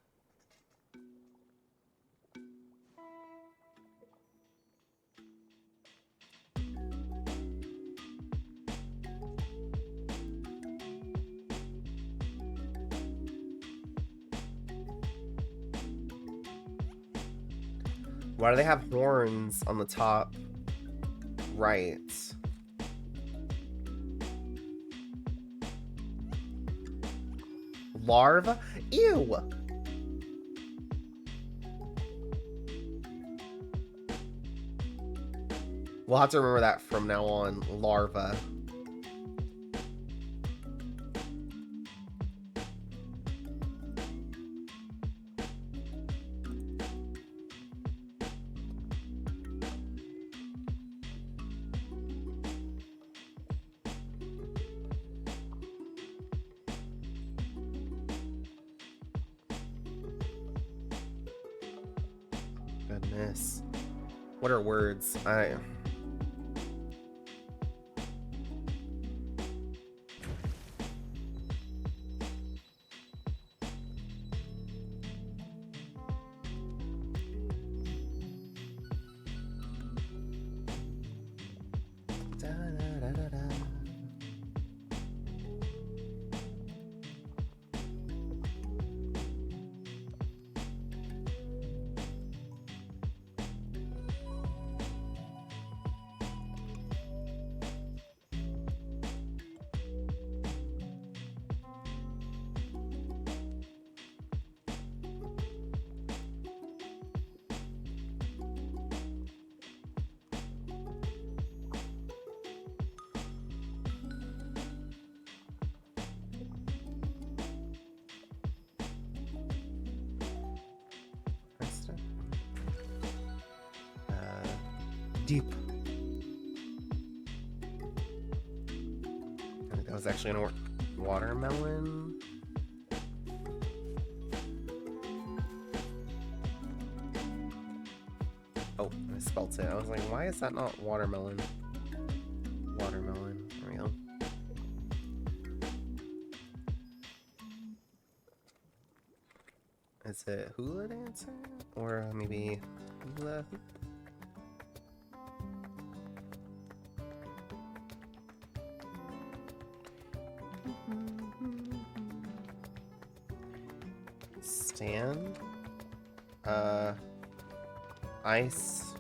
[SPEAKER 4] Why do they have horns on the top right? Larva? Ew! We'll have to remember that from now on. Larva. Goodness. What are words? Da-da-da-da-da. Deep. I think that was actually gonna work. Watermelon. Oh, I spelled it. I was like, why is that not watermelon? Watermelon. There we go. Is it hula dancing? Or maybe hula hoop? Stand. Ice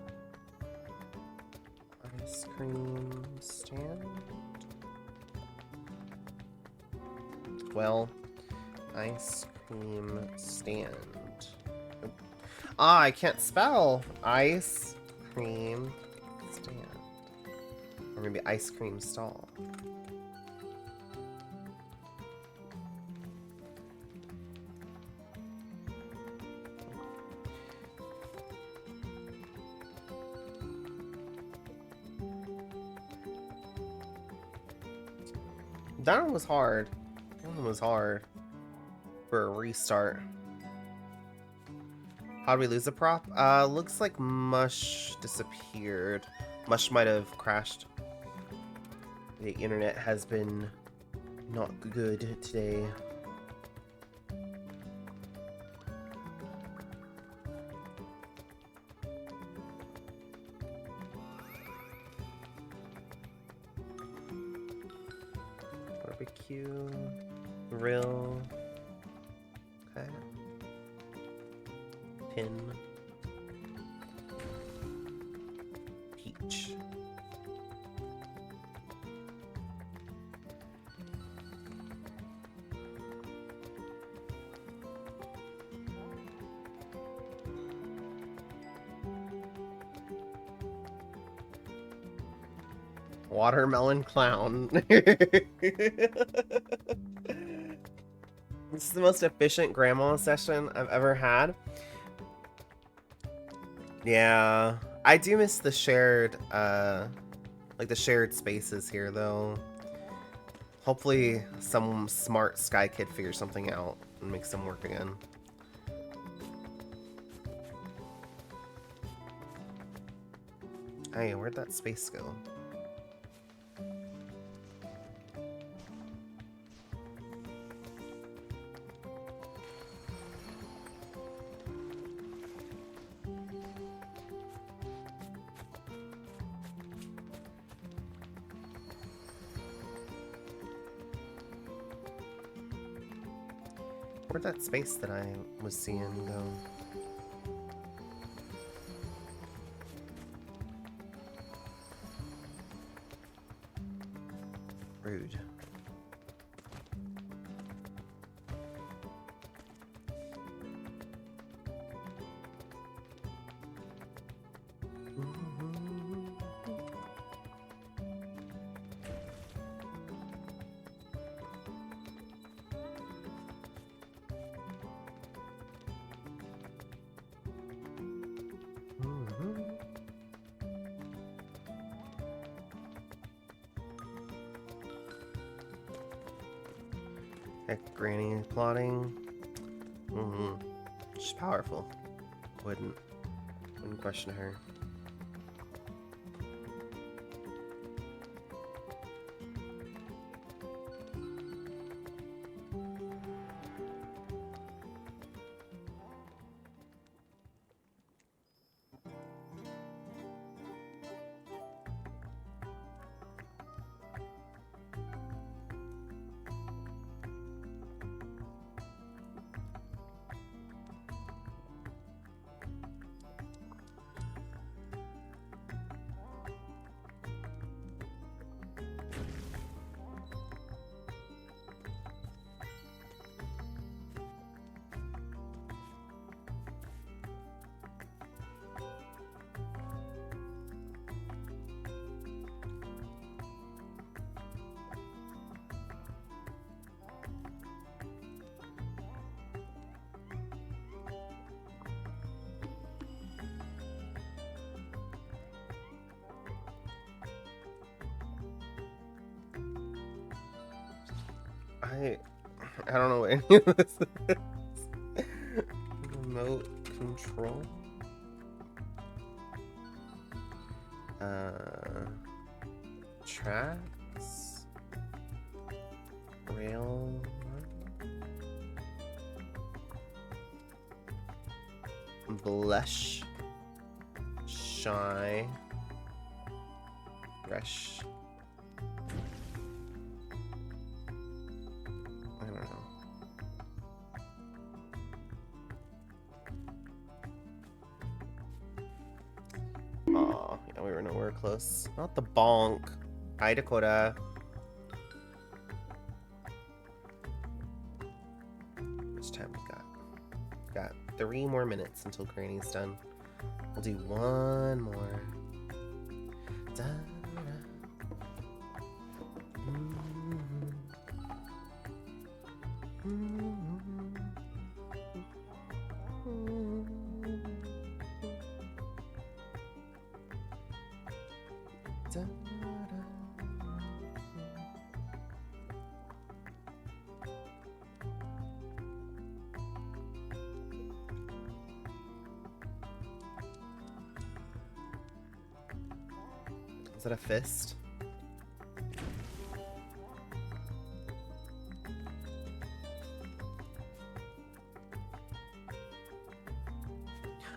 [SPEAKER 4] cream stand. Well, ice cream stand. Ah, I can't spell ice cream stand. Or maybe ice cream stall. That one was hard. That one was hard for a restart. How did we lose the prop? Looks like Mush disappeared. Mush might have crashed. The internet has been not good today. Barbecue, grill, okay, pin, peach. Watermelon clown. This is the most efficient grandma session I've ever had. Yeah, I do miss the shared, like the shared spaces here though. Hopefully some smart Sky Kid figures something out and makes them work again. Hey, where'd that space go? Where'd that space that I was seeing go? Rude. Heck, Granny is plotting. She's powerful. Wouldn't question her. I don't know what any of this is. Remote control. Tracks. Rail. Blush. Shy. Rush. Oh, yeah, we were nowhere close. Not the bonk. Hi, Dakota. Much time we got? Got 3 more minutes until Granny's done. We'll do one more. Da, da. Is that a fist?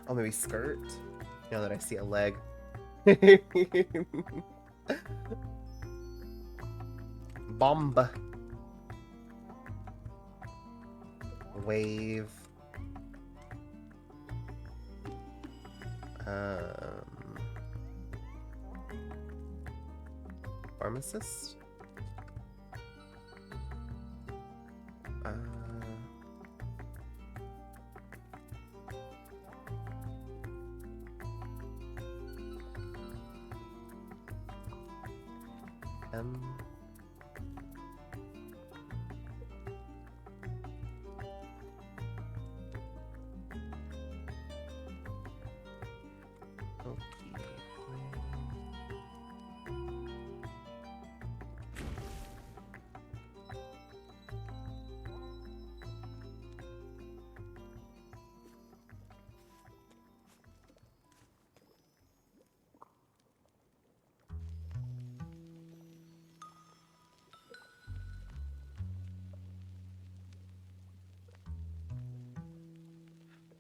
[SPEAKER 4] Oh, maybe skirt? Now that I see a leg. Bomb. Wave. Pharmacist?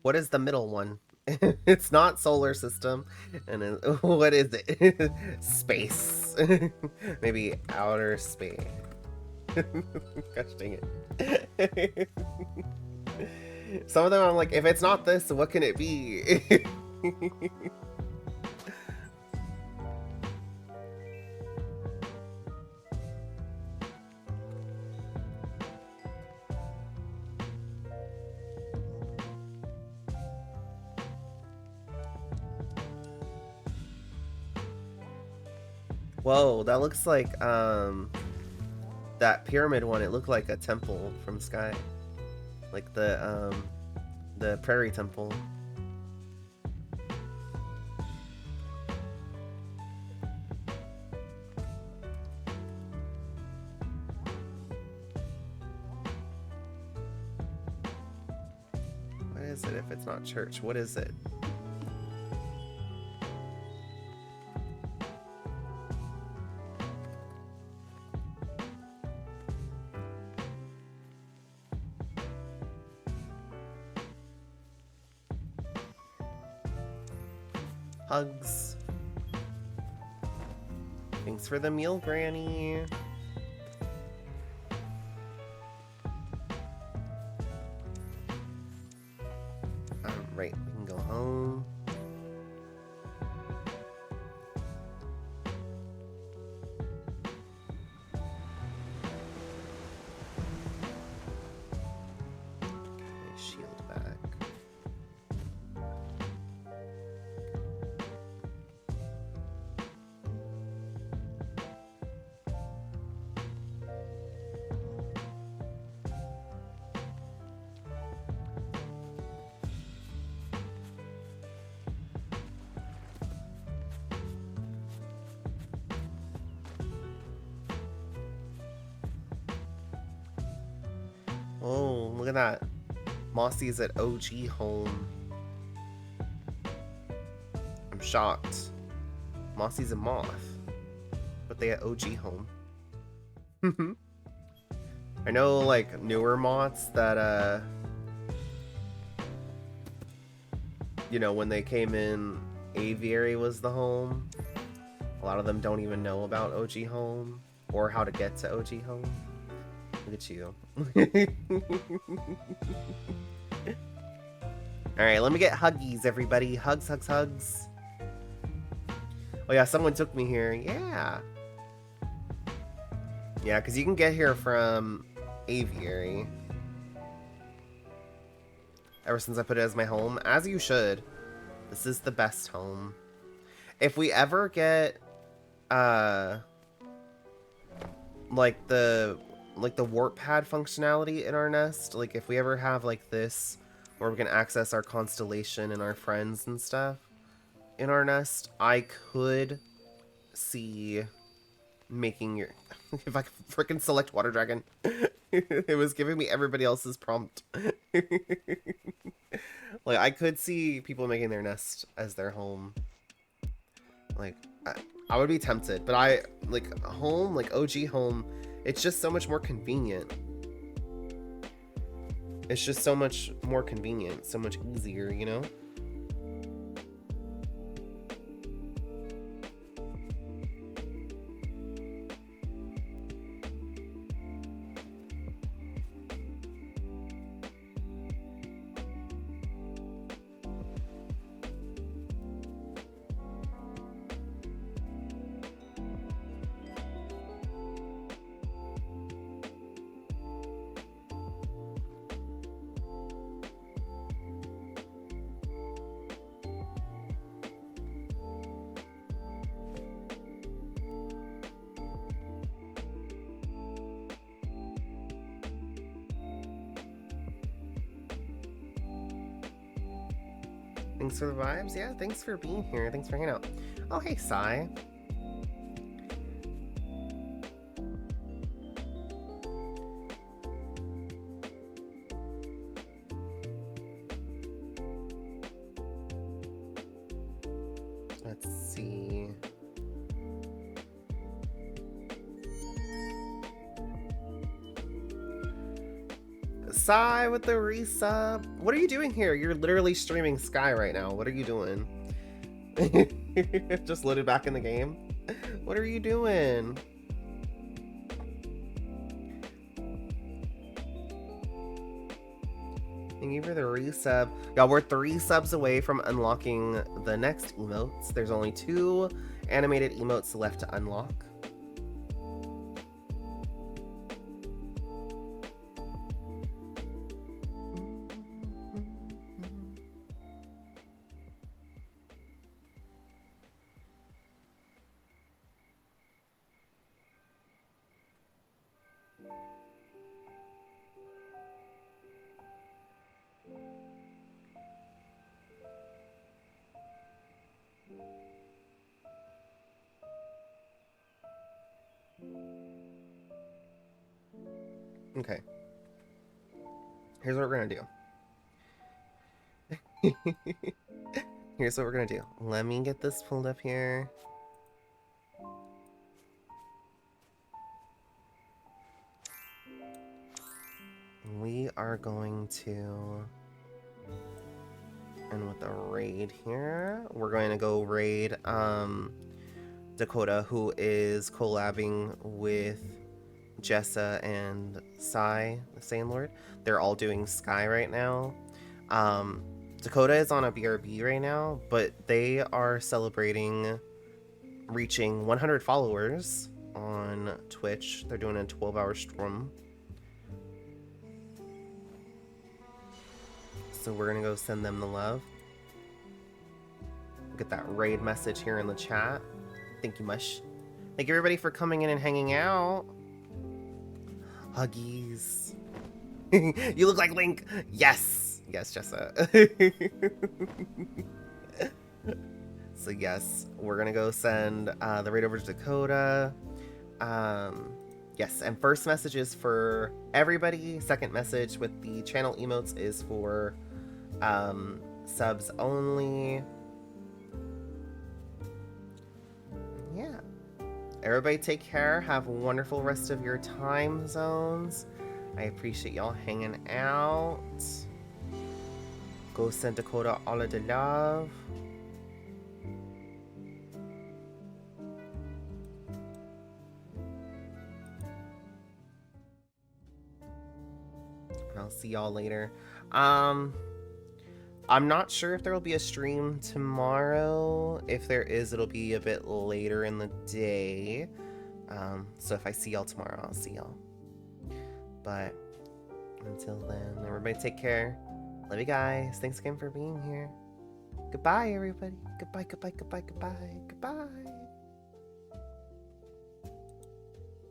[SPEAKER 4] What is the middle one? It's not solar system. And what is it? Space. Maybe outer space. Gosh dang it. Some of them I'm like, if it's not this, what can it be? Whoa, that looks like that pyramid one. It looked like a temple from Sky, like the Prairie Temple. is it if it's not church? What is it? Hugs. Thanks for the meal, Granny. Right, we can go home. Okay, shield back. Oh, look at that. Mossy's at OG home. I'm shocked. Mossy's a moth. But they at OG home. I know, like, newer moths that, you know, when they came in, Aviary was the home. A lot of them don't even know about OG home or how to get to OG home. Look at you. Alright, let me get huggies, everybody. Hugs, hugs, hugs. Oh yeah, someone took me here. Yeah. Yeah, because you can get here from Aviary. Ever since I put it as my home. As you should. This is the best home. If we ever get, like the warp pad functionality in our nest, like if we ever have like this where we can access our constellation and our friends and stuff in our nest, I could see making your if I could freaking select water dragon. It was giving me everybody else's prompt. Like I could see people making their nest as their home. Like I would be tempted, but I like home, like OG home, it's just so much more convenient. It's just so much more convenient, so much easier, you know? Thanks for the vibes. Yeah, thanks for being here. Thanks for hanging out. Oh, hey, Sai. Let's see. Sai with the resub. What are you doing here? You're literally streaming Sky right now. What are you doing? Just loaded back in the game? What are you doing? Thank you for the resub. Y'all, we're 3 subs away from unlocking the next emotes. There's only 2 animated emotes left to unlock. Okay. Here's what we're gonna do. Here's what we're gonna do. Let me get this pulled up here. We are going to, and with a raid here, we're going to go raid Dakota, who is collabing with Jessa and Sai, the Saiyan Lord. They're all doing Sky right now. Dakota is on a BRB right now, but they are celebrating reaching 100 followers on Twitch. They're doing a 12-hour stream. So we're gonna go send them the love. Get that raid message here in the chat. Thank you, Mush. Thank you everybody for coming in and hanging out. Huggies. You look like Link. Yes. Yes, Jessa. So yes, we're gonna go send the raid over to Dakota. Yes, and first message is for everybody. Second message with the channel emotes is for subs only. Yeah. Everybody take care. Have a wonderful rest of your time zones. I appreciate y'all hanging out. Go send Dakota all of the love. I'll see y'all later. I'm not sure if there will be a stream tomorrow. If there is, it'll be a bit later in the day. So if I see y'all tomorrow, I'll see y'all. But until then, everybody take care. Love you guys. Thanks again for being here. Goodbye, everybody. Goodbye, goodbye, goodbye, goodbye, goodbye.